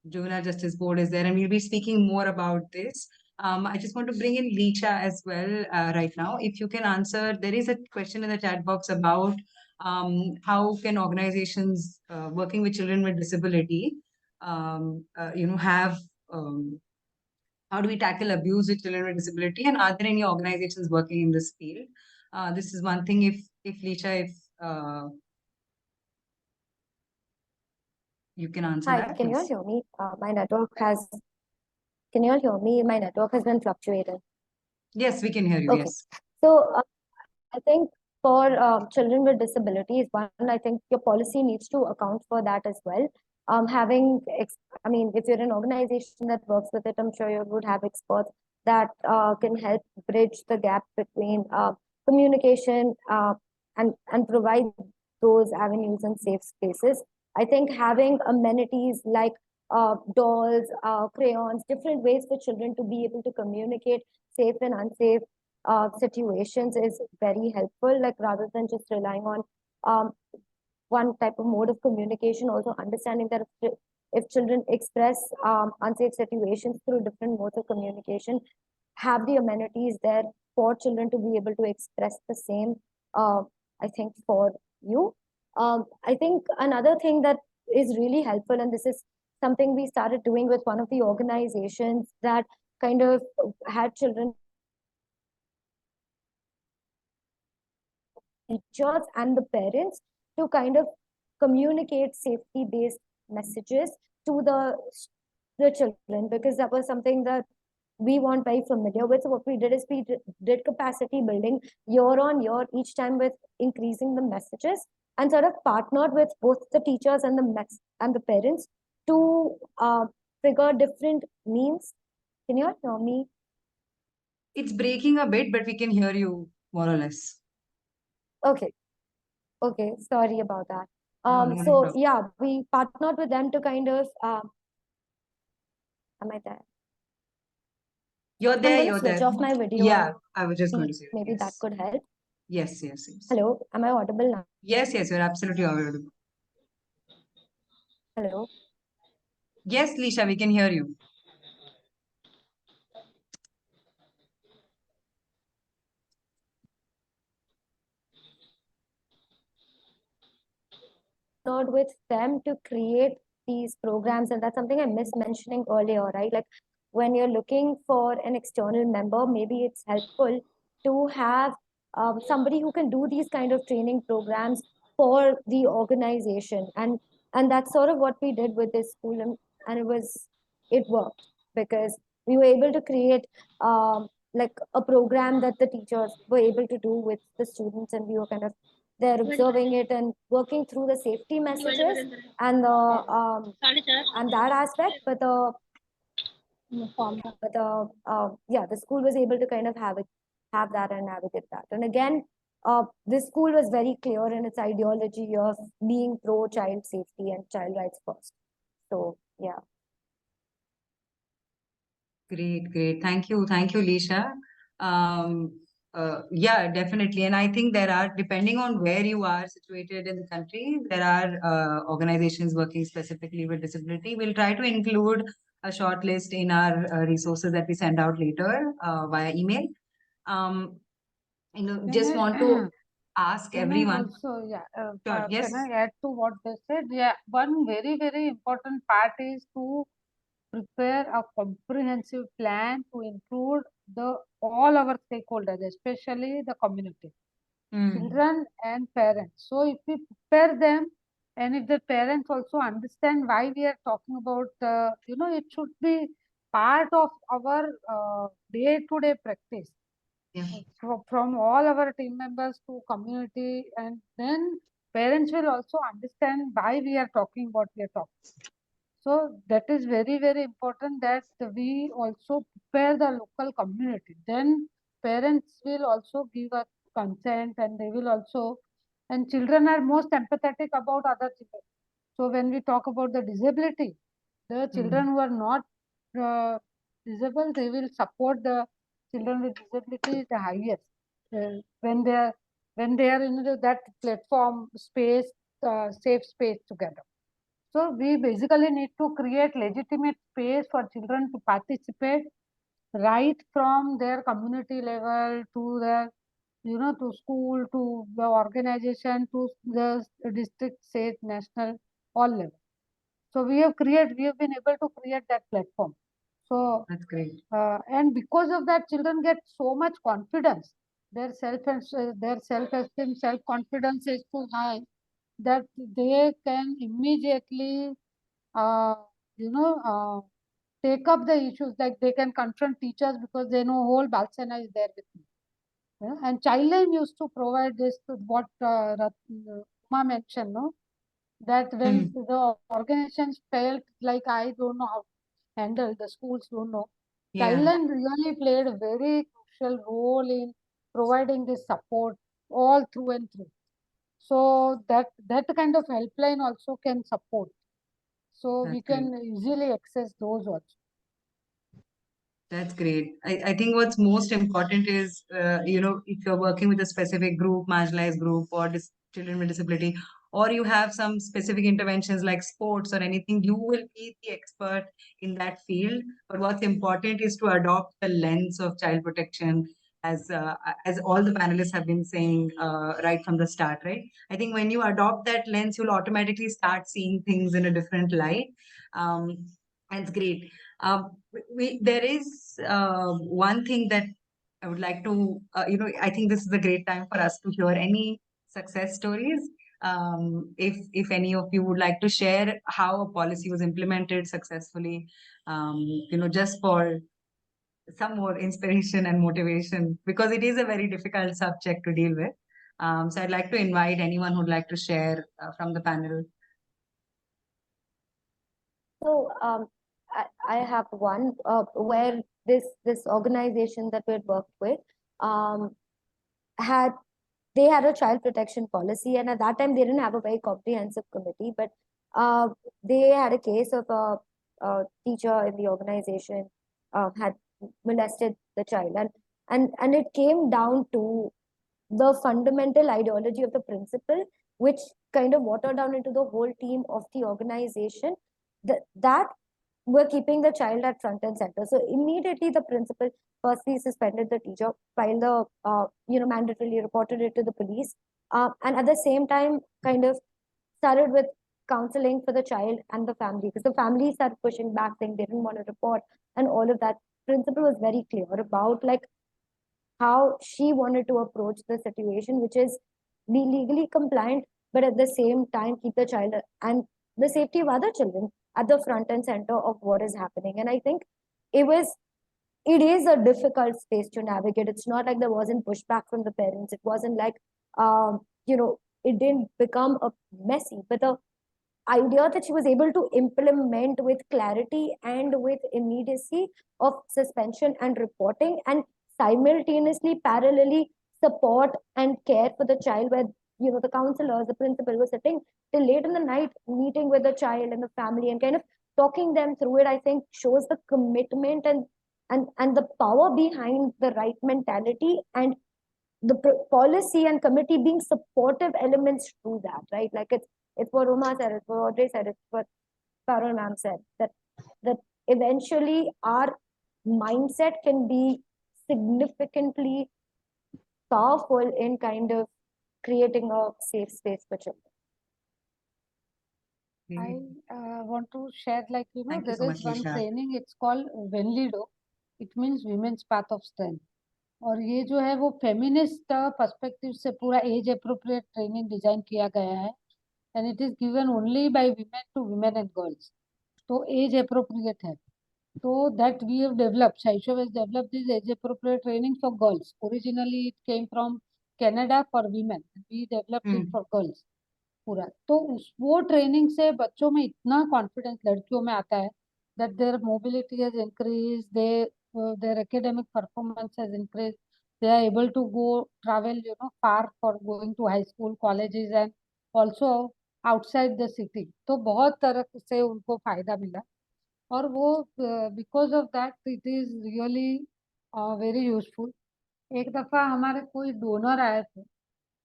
Speaker 1: Juvenile Justice Board is there, and we'll be speaking more about this. I just want to bring in Lisha as well right now. If you can answer, there is a question in the chat box about how can organizations working with children with disability have how do we tackle abuse with children with disability, and are there any organizations working in this field? This is one thing. If Lisha, you can answer
Speaker 4: Hi,
Speaker 1: that.
Speaker 4: can you all hear me? Can you all hear me? My network has been fluctuating.
Speaker 1: Yes, we can hear you.
Speaker 4: Okay.
Speaker 1: Yes.
Speaker 4: So I think for children with disabilities, one, I think your policy needs to account for that as well. If you're an organization that works with it, I'm sure you would have experts that can help bridge the gap between communication and provide those avenues and safe spaces. I think having amenities like dolls, crayons, different ways for children to be able to communicate safe and unsafe situations is very helpful, like rather than just relying on one type of mode of communication, also understanding that if children express unsafe situations through different modes of communication, have the amenities there for children to be able to express the same, I think, for you. I think another thing that is really helpful, and this is something we started doing with one of the organizations that kind of had children teachers and the parents to kind of communicate safety-based messages to the children, because that was something that we weren't very familiar with. So what we did is we did capacity building year on year, each time with increasing the messages, and sort of partnered with both the teachers and the parents to figure different means. Can you all hear me?
Speaker 1: It's breaking a bit, but we can hear you more or less.
Speaker 4: Okay. Okay, sorry about that.
Speaker 1: No
Speaker 4: So
Speaker 1: problem.
Speaker 4: yeah, we partnered with them to kind of am I there?
Speaker 1: You're there.
Speaker 4: I'm going
Speaker 1: You're
Speaker 4: to switch
Speaker 1: there.
Speaker 4: off my video.
Speaker 1: Yeah, I was just going to say that.
Speaker 4: Maybe that
Speaker 1: Yes.
Speaker 4: could help.
Speaker 1: Yes, yes, yes.
Speaker 4: Hello, am I audible now?
Speaker 1: Yes, yes, you're absolutely audible.
Speaker 4: Hello.
Speaker 1: Yes, Lisha, we can hear you.
Speaker 4: Not with them to create these programs, and that's something I missed mentioning earlier, right? Like when you're looking for an external member, maybe it's helpful to have somebody who can do these kind of training programs for the organization, and that's sort of what we did with this school, and it worked because we were able to create like a program that the teachers were able to do with the students, and we were kind of they're observing it and working through the safety messages and the and that aspect, but the yeah, the school was able to kind of have that and navigate that. And again, this school was very clear in its ideology of being pro child safety and child rights first. So yeah.
Speaker 1: Great, great. Thank you, Lisha. Yeah, definitely. And I think there are, depending on where you are situated in the country, there are organizations working specifically with disability. We'll try to include a short list in our resources that we send out later via email. Just want to ask
Speaker 2: Can I
Speaker 1: everyone.
Speaker 2: also, yeah,
Speaker 1: Sure, yes.
Speaker 2: can I add to what they said? Yeah, one very, very important part is to prepare a comprehensive plan to include all our stakeholders, especially the community, children and parents. So if we prepare them, and if the parents also understand why we are talking about, it should be part of our day-to-day practice.
Speaker 1: Yeah.
Speaker 2: From all our team members to community, and then parents will also understand why we are talking what we are talking. So that is very, very important that we also prepare the local community. Then parents will also give a consent, and they will also, and children are most empathetic about other children. So when we talk about the disability, the children who are not disabled, they will support the children with disability the highest. When they are in that platform space, safe space together. So we basically need to create legitimate space for children to participate right from their community level to their, to school, to the organization, to the district, state, national, all level. So we have been able to create that platform. So
Speaker 1: That's great.
Speaker 2: And because of that, children get so much confidence. Their self-esteem, self-confidence is so high that they can immediately, take up the issues. Like they can confront teachers because they know whole Balsana is there with me. Yeah? And Childline used to provide this, what Uma mentioned, no? That when the organizations felt like I don't know how to handle, the schools don't know.
Speaker 1: Yeah.
Speaker 2: Childline really played a very crucial role in providing this support all through and through. So that kind of helpline also can support. So we can easily access those also.
Speaker 1: That's great. I think what's most important is, if you're working with a specific group, marginalized group, or children with disability, or you have some specific interventions like sports or anything, you will be the expert in that field. But what's important is to adopt the lens of child protection, as all the panelists have been saying right from the start, right? I think when you adopt that lens, you'll automatically start seeing things in a different light. That's great. There is one thing that I would like to, I think this is a great time for us to hear any success stories. If any of you would like to share how a policy was implemented successfully, just for some more inspiration and motivation, because it is a very difficult subject to deal with. So I'd like to invite anyone who'd like to share from the panel.
Speaker 4: So I have one where this organization that we had worked with had a child protection policy, and at that time they didn't have a very comprehensive committee, but they had a case of a teacher in the organization had molested the child, and it came down to the fundamental ideology of the principal, which kind of watered down into the whole team of the organization, that were keeping the child at front and center. So immediately the principal firstly suspended the teacher, filed the mandatorily reported it to the police, and at the same time kind of started with counseling for the child and the family, because the family started pushing back, saying they didn't want to report and all of that. Principal was very clear about like how she wanted to approach the situation, which is be legally compliant, but at the same time keep the child and the safety of other children at the front and center of what is happening. And I think it is a difficult space to navigate. It's not like there wasn't pushback from the parents. It wasn't like, it didn't become a messy, but the idea that she was able to implement with clarity and with immediacy of suspension and reporting, and simultaneously parallelly support and care for the child, where the counselors, the principal was sitting till late in the night meeting with the child and the family and kind of talking them through it, I think shows the commitment and the power behind the right mentality, and the policy and committee being supportive elements to that, right? Like it's what Uma said, it's what Audrey said, it's what Carol ma'am said, that eventually our mindset can be significantly powerful in kind of creating a safe space for children.
Speaker 2: I want to share, like,
Speaker 1: Thank you
Speaker 2: there
Speaker 1: so
Speaker 2: is
Speaker 1: much,
Speaker 2: one
Speaker 1: Lisha.
Speaker 2: training, it's called Venlido. It means Women's Path of Strength. और ये जो है वो feminist perspective से पूरा age appropriate training design किया गया है, and it is given only by women to women and girls. तो एज अप्रोप्रिएट है. So that we have developed, Shaishav has developed this age appropriate training for girls. Originally it came from Canada for women. We developed it for girls. पूरा तो वो training से बच्चों में इतना confidence लड़कियों में आता है that their mobility has increased, their academic performance has increased, they are able to go travel far for going to high school, colleges and also outside the city. तो बहुत तरह से उनको फायदा मिला, और वो because of that it is really very useful. एक दफा हमारे कोई डोनर आए थे,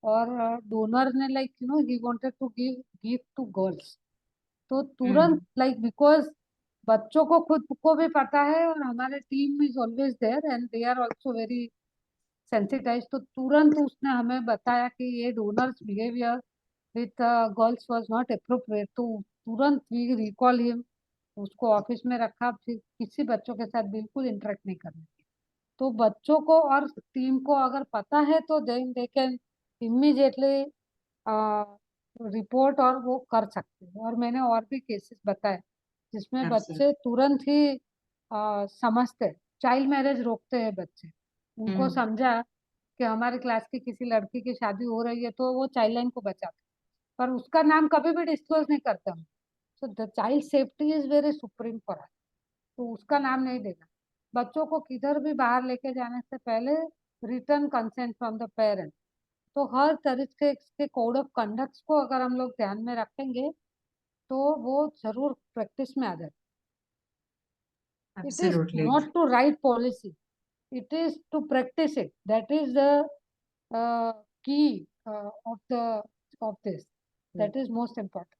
Speaker 2: और डोनर ने like he wanted to give gift to girls. तो तुरंत लाइक बिकॉज बच्चों को खुद को भी पता है और हमारे team is always there and they are also very sensitise, तो तुरंत उसने हमें बताया कि ये donors behaviour with girls was not appropriate. तो तुरंत वी रिकॉल हिम, उसको ऑफिस में रखा, फिर किसी बच्चों के साथ बिल्कुल इंटरेक्ट नहीं करना. तो बच्चों को और टीम को अगर पता है तो then they can immediately report और वो कर सकते हैं. और मैंने और भी केसेस बताए जिसमें बच्चे तुरंत ही समझते, चाइल्ड मैरिज रोकते हैं बच्चे. उनको समझा कि हमारी क्लास की किसी लड़की की शादी हो रही है तो वो चाइल्ड लाइन को बचाते, पर उसका नाम कभी भी डिस्क्लोज नहीं करते हम. So the child safety is very supreme for us. तो उसका नाम नहीं देना. बच्चों को किधर भी बाहर लेके जाने से पहले return consent from the parent. तो हर तरीके के कोड ऑफ कंडक्ट को अगर हम लोग ध्यान में रखेंगे तो वो जरूर प्रैक्टिस में आ जाए. It is not to write policy, it is to practice it. That is the key of this. That is most important.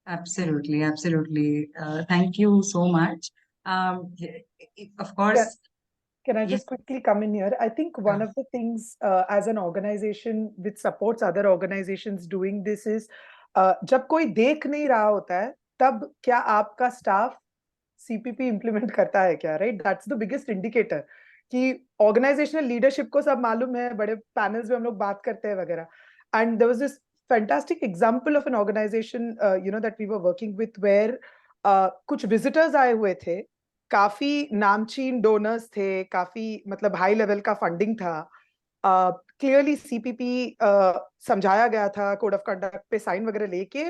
Speaker 1: Absolutely, absolutely. Thank you so much. Of course.
Speaker 3: Can I just quickly come in here? I think one of the things as an organization which supports other organizations doing this is जब कोई देख नहीं रहा होता है तब क्या आपका स्टाफ CPP इम्प्लीमेंट करता है क्या, right? That's the biggest indicator कि ऑर्गेनाइजेशनल लीडरशिप को सब मालूम है, बड़े पैनल्स में हम लोग बात करते हैं वगैरह. And there was this fantastic example of an organization that we were working with where कुछ visitors आए हुए थे, काफी नामचीन डोनर्स थे, काफी मतलब हाई लेवल का फंडिंग था, क्लियरली CPP समझाया गया था, कोड ऑफ कंडक्ट पे साइन वगैरह लेके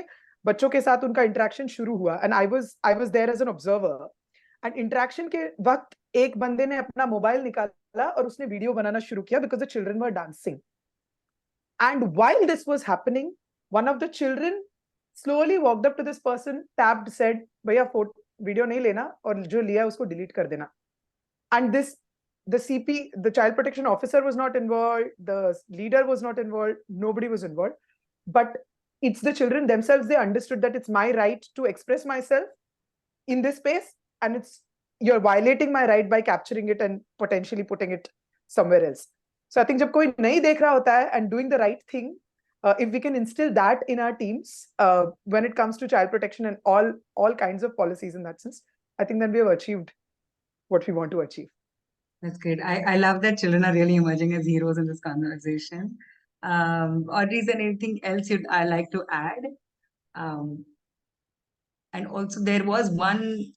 Speaker 3: बच्चों के साथ उनका इंटरेक्शन शुरू हुआ. And I was there as an observer. And interaction के वक्त एक बंदे ने अपना मोबाइल निकाला और उसने वीडियो बनाना शुरू किया because the children were dancing. And while this was happening, one of the children slowly walked up to this person, tapped, said, "Bhaiya, video नहीं लेना और जो लिया उसको delete कर देना." And the CP, the child protection officer was not involved, the leader was not involved, nobody was involved. But it's the children themselves, they understood that it's my right to express myself in this space, and you're violating my right by capturing it and potentially putting it somewhere else. So I think जब कोई नहीं देख रहा होता है and doing the right thing, if we can instill that in our teams when it comes to child protection and all kinds of policies in that sense, I think then we have achieved what we want to achieve.
Speaker 1: That's great. I love that children are really emerging as heroes in this conversation. Audrey, is there anything else I like to add? And also there was one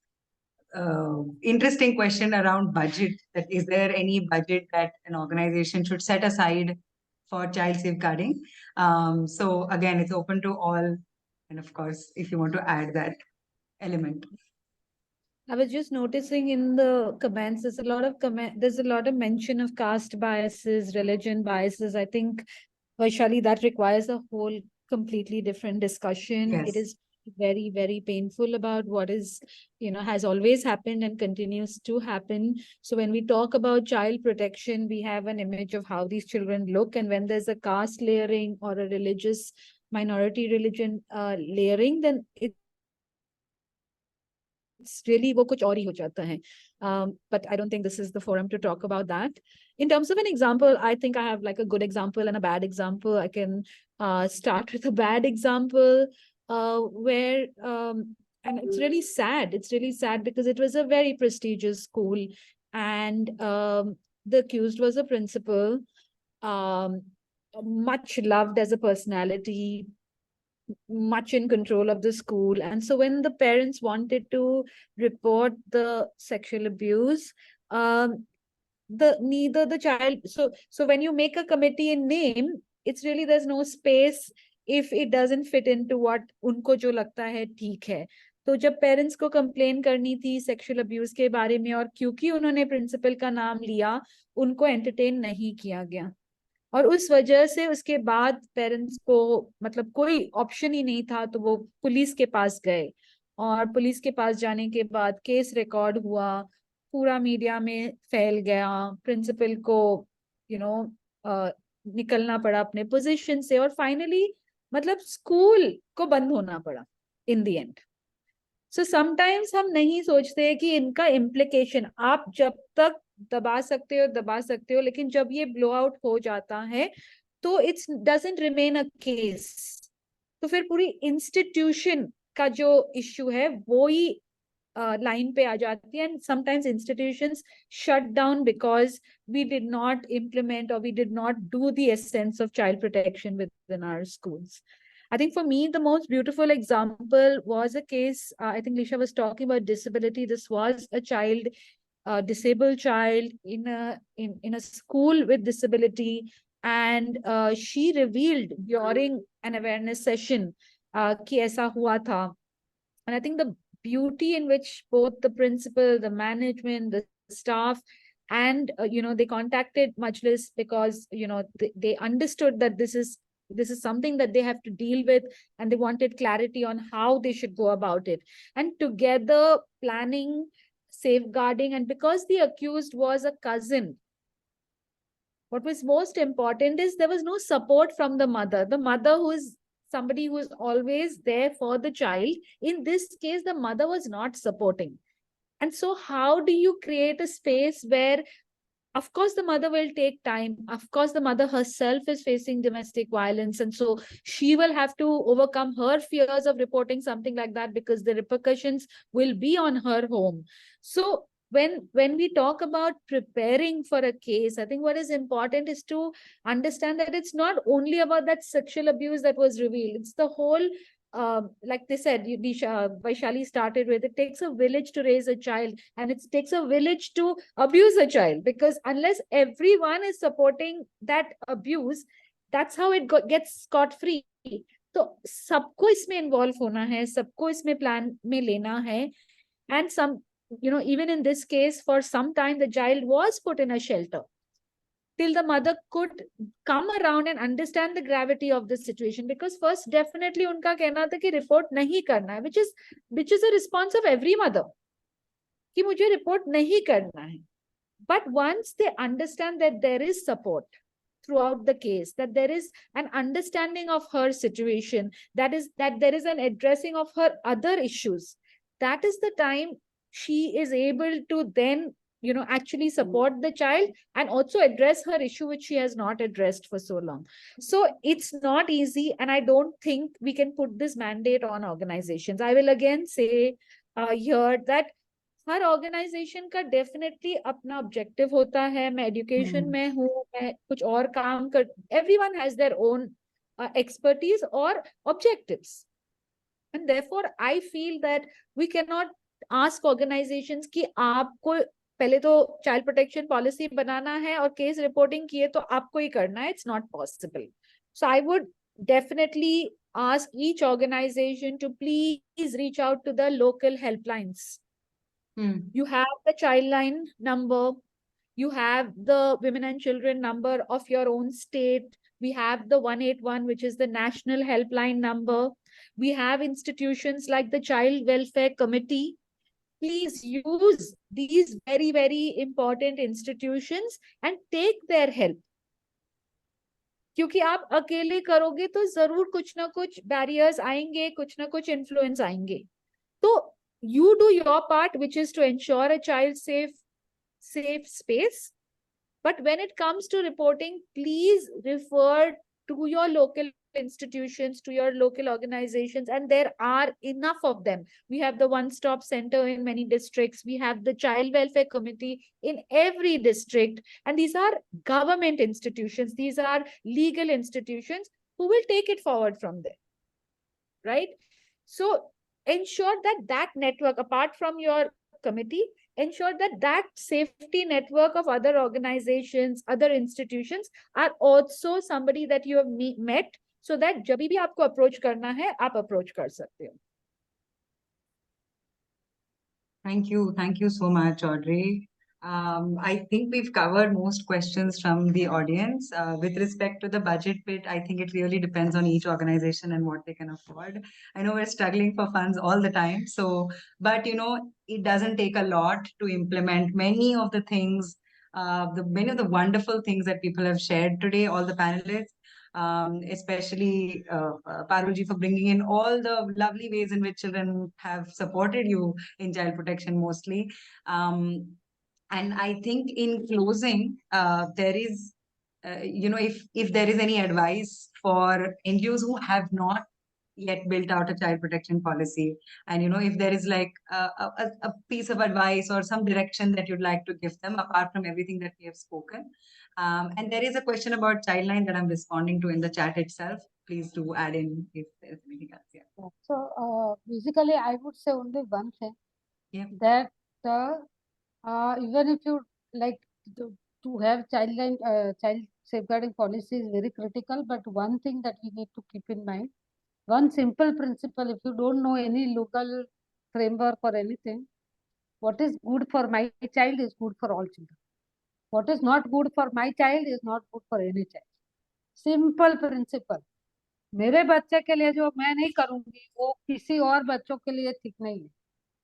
Speaker 1: interesting question around budget, that is there any budget that an organization should set aside for child safeguarding? So again, it's open to all. And of course, if you want to add that element.
Speaker 5: I was just noticing in the comments, there's a lot of mention of caste biases, religion biases. I think, Vaishali, that requires a whole completely different discussion.
Speaker 1: Yes.
Speaker 5: It is very, very painful about what is, has always happened and continues to happen. So when we talk about child protection, we have an image of how these children look. And when there's a caste layering or a religious minority religion layering, then it's really वो कुछ और ही हो जाता है. But I don't think this is the forum to talk about that. In terms of an example, I think I have like a good example and a bad example. I can start with a bad example where, and it's really sad. It's really sad because it was a very prestigious school, and the accused was a principal, much loved as a personality, much in control of the school. And so when the parents wanted to report the sexual abuse, neither the child, so when you make a committee in name, it's really, there's no space if it doesn't fit into what unko jo lagta hai theek hai. तो जब parents को complain करनी थी sexual abuse के बारे में, और क्योंकि उन्होंने प्रिंसिपल का नाम लिया, उनको एंटरटेन नहीं किया गया. और उस वजह से उसके बाद पेरेंट्स को मतलब कोई ऑप्शन ही नहीं था, तो वो पुलिस के पास गए, और पुलिस के पास जाने के बाद केस रिकॉर्ड हुआ, पूरा मीडिया में फैल गया, प्रिंसिपल को निकलना पड़ा अपने पोजीशन से, और फाइनली मतलब स्कूल को बंद होना पड़ा in the end. So sometimes हम नहीं सोचते कि इनका इम्प्लीकेशन, आप जब तक दबा सकते हो, लेकिन जब ये ब्लो आउट हो जाता है तो it's doesn't remain a case. तो फिर पूरी इंस्टीट्यूशन का जो इश्यू है वो ही लाइन पे आ जाती है. And sometimes institutions shut down because we did not implement और we did not do the essence of child protection within our schools. I think for me, the most beautiful example was a case, I think Lisha was talking about disability. This was a child, disabled child in a school with disability, and she revealed during an awareness session कि ऐसा हुआ था. And I think the beauty in which both the principal, the management, the staff, and they contacted Majlis because they understood that this is something that they have to deal with, and they wanted clarity on how they should go about it. And together planning, safeguarding, and because the accused was a cousin, what was most important is there was no support from the mother. The mother, who is somebody who is always there for the child, in this case, the mother was not supporting. And so how do you create a space where, of course, the mother will take time. Of course, the mother herself is facing domestic violence. And so she will have to overcome her fears of reporting something like that because the repercussions will be on her home. So when we talk about preparing for a case, I think what is important is to understand that it's not only about that sexual abuse that was revealed. It's the whole, like they said, Vaishali started with, it takes a village to raise a child, and it takes a village to abuse a child, because unless everyone is supporting that abuse, that's how it gets scot-free. तो सबको इसमें involve होना है, सबको इसमें plan में लेना है. And some, even in this case, for some time, the child was put in a shelter till the mother could come around and understand the gravity of the situation. Because first, definitely उनका कहना था कि report नहीं करना है, which is a response of every mother कि मुझे report नहीं करना है. But once they understand that there is support throughout the case, that there is an understanding of her situation, that there is an addressing of her other issues, that is the time she is able to then, actually support the child and also address her issue which she has not addressed for so long. So it's not easy, and I don't think we can put this mandate on organizations. I will again say here that हर organisation का definitely अपना objective होता है. मैं education में हूँ, मैं कुछ और काम कर, everyone has their own expertise और objectives, and therefore I feel that we can not ask organisations कि आपको पहले तो चाइल्ड प्रोटेक्शन पॉलिसी बनाना है और केस रिपोर्टिंग किए तो आपको ही करना है. It's not possible. So I would definitely ask each organization to please reach out to the local helplines. You have the child line number, you have the women and children number of your own state, we have the 181, which is the national helpline number, we have institutions like the child welfare committee. Please use these very, very important institutions and take their help. क्योंकि आप अकेले करोगे तो जरूर कुछ ना कुछ barriers आएंगे, कुछ ना कुछ इन्फ्लुएंस आएंगे. तो you do your part, which is to ensure a child safe space. But when it comes to reporting, please refer to your local institutions, to your local organizations, and there are enough of them. We have the one-stop center in many districts. We have the child welfare committee in every district. And these are government institutions. These are legal institutions who will take it forward from there, right? So ensure that network, apart from your committee, ensure that safety network of other organizations, other institutions are also somebody that you have met, so that जब भी आपको approach करना है, आप approach कर सकते हो.
Speaker 1: Thank you so much, Audrey. I think we've covered most questions from the audience. With respect to the budget bit, I think it really depends on each organization and what they can afford. I know we're struggling for funds all the time. So, but it doesn't take a lot to implement many of the things, many of the wonderful things that people have shared today, all the panelists. Especially Parulji, for bringing in all the lovely ways in which children have supported you in child protection mostly. And I think in closing, there is, if there is any advice for NGOs who have not yet built out a child protection policy, and if there is like a piece of advice or some direction that you'd like to give them apart from everything that we have spoken. And there is a question about childline that I'm responding to in the chat itself. Please do add in if there's anything else. Yeah.
Speaker 2: So basically, I would say only one thing.
Speaker 1: Yeah.
Speaker 2: That even if you like to have child safeguarding policy is very critical. But one thing that we need to keep in mind, one simple principle: if you don't know any legal framework or anything, what is good for my child is good for all children. What is not good for my child is not good for any child. Simple principal. मेरे बच्चे के लिए जो मैं नहीं करूंगी वो किसी और बच्चों के लिए ठीक नहीं है.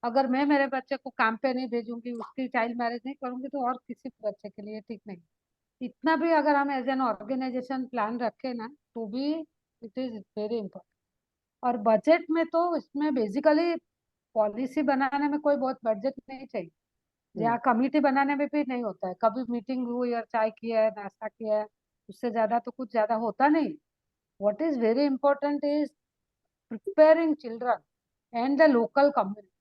Speaker 2: अगर मैं मेरे बच्चे को काम पे नहीं भेजूंगी, उसकी चाइल्ड मैरिज नहीं करूंगी, तो और किसी बच्चे के लिए ठीक नहीं. इतना भी अगर हम एज एन ऑर्गेनाइजेशन प्लान रखें ना, तो भी इट इज वेरी इम्पोर्टेंट. और बजट में तो इसमें बेसिकली पॉलिसी बनाने में कोई बहुत बजट नहीं चाहिए, या कमिटी बनाने में भी नहीं होता है. कभी मीटिंग हुई और चाय किया है, नाश्ता किया है, उससे ज्यादा तो कुछ ज्यादा होता नहीं. What is very important is preparing children and the local community.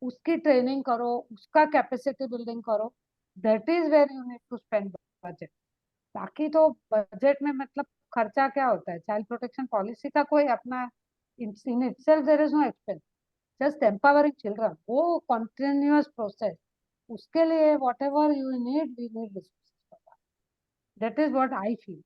Speaker 2: उसकी ट्रेनिंग करो, उसका कैपेसिटी बिल्डिंग करो. That is where you need to spend budget. बाकी तो बजट में मतलब खर्चा क्या होता है? चाइल्ड प्रोटेक्शन पॉलिसी का कोई अपना in itself there is no expense. Just empowering children, वो कंटिन्यूअस प्रोसेस. उसके लिए whatever you need, we need resources for that. That is what I feel.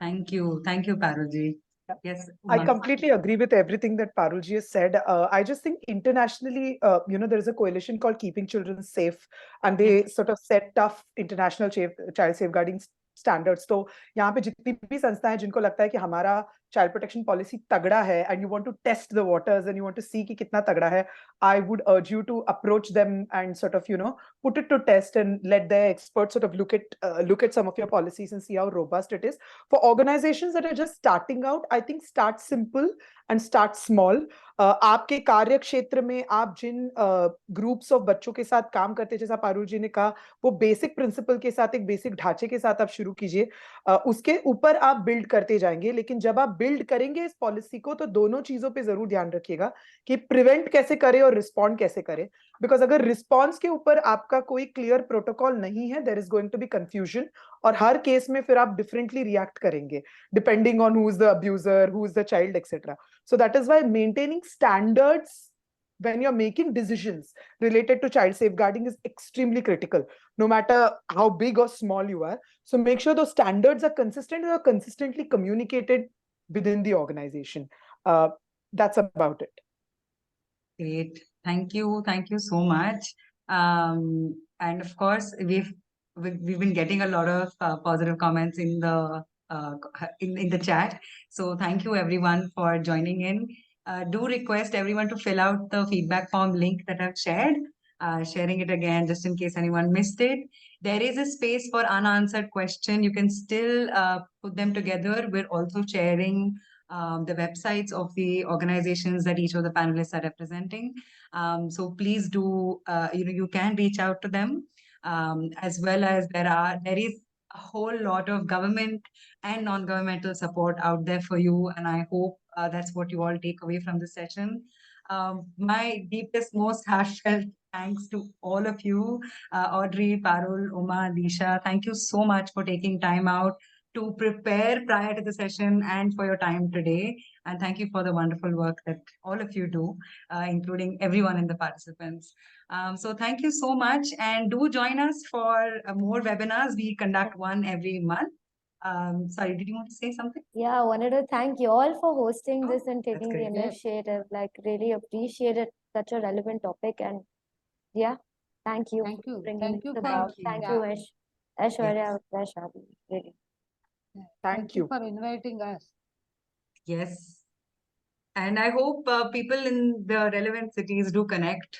Speaker 1: Thank you, Parulji. Yes,
Speaker 3: I completely agree with everything that Parulji has said. I just think internationally, there is a coalition called Keeping Children Safe, and they sort of set tough international child safeguarding standards. तो यहाँ पे जितनी भी संस्थाएं जिनको लगता है कि हमारा child protection policy tagda hai and you want to test the waters and you want to see ki kitna tagda hai, I would urge you to approach them and sort of, put it to test and let their experts sort of look at some of your policies and see how robust it is. For organizations that are just starting out, I think start simple and start small. आपके कार्य क्षेत्र में आप जिन groups of बच्चों के साथ काम करते हैं, जैसा पारुल जी ने कहा, वो बेसिक प्रिंसिपल के साथ, एक बेसिक ढांचे के साथ आप शुरू कीजिए, उसके ऊपर आप बिल्ड करते जाएंगे। लेकिन जब आप बिल्ड करेंगे इस पॉलिसी को, तो दोनों चीजों पे जरूर ध्यान रखिएगा कि प्रिवेंट कैसे करें और रिस्पॉन्ड कैसे करें। बिकॉज अगर रिस्पॉन्स के ऊपर आपका कोई क्लियर प्रोटोकॉल नहीं है, there is going to be confusion, और हर केस में फिर आप डिफरेंटली रिएक्ट करेंगे depending on who is the abuser, who is the child, etcetera. So that is why maintaining standards when you're making decisions related to child safeguarding is extremely critical, no matter how big or small you are. So make sure those standards are consistent and are consistently communicated within the organization. That's about it.
Speaker 1: Great. Thank you so much. And of course, we've been getting a lot of positive comments in the in the chat. So thank you everyone for joining in. Do request everyone to fill out the feedback form link that I've shared. Sharing it again just in case anyone missed it. There is a space for unanswered question. You can still put them together. We're also sharing the websites of the organizations that each of the panelists are representing. So please do, you can reach out to them, as well as there is a whole lot of government and non-governmental support out there for you. And I hope that's what you all take away from this session. My deepest, most heartfelt thanks to all of you, Audrey, Parul, Uma, Lisha. Thank you so much for taking time out to prepare prior to the session and for your time today. And thank you for the wonderful work that all of you do, including everyone in the participants. So thank you so much, and do join us for more webinars. We conduct one every month. Sorry, did you want to say something?
Speaker 4: Yeah, I wanted to thank you all for hosting this and
Speaker 1: that's
Speaker 4: taking the
Speaker 1: great.
Speaker 4: initiative. Like, really appreciate it. Such a relevant topic, and yeah, thank you.
Speaker 2: Thank you.
Speaker 4: for bringing
Speaker 2: Thank
Speaker 4: this
Speaker 2: you for
Speaker 4: about.
Speaker 1: you.
Speaker 4: Thank
Speaker 2: Yeah.
Speaker 4: you, Aishwarya, Vaishali, really.
Speaker 3: Thank you
Speaker 2: for inviting us.
Speaker 1: Yes. And I hope people in the relevant cities do connect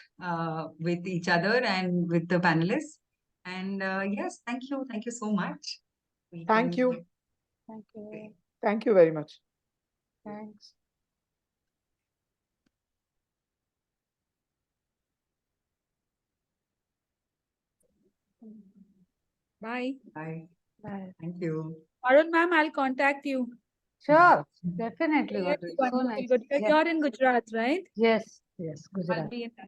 Speaker 1: with each other and with the panelists. And yes, thank you. Thank you so much.
Speaker 3: Thank you.
Speaker 2: Thank you.
Speaker 3: Thank you very much.
Speaker 2: Thanks.
Speaker 5: Bye.
Speaker 1: Bye.
Speaker 2: Bye.
Speaker 1: Thank you.
Speaker 5: Arun ma'am, I'll contact you.
Speaker 2: Sure, definitely.
Speaker 5: Yes,
Speaker 2: Audrey. So
Speaker 5: wonderful.
Speaker 2: nice.
Speaker 5: Good.
Speaker 2: Yeah.
Speaker 5: You're in Gujarat, right?
Speaker 2: Yes,
Speaker 5: I'll
Speaker 2: Gujarat.
Speaker 5: be in touch.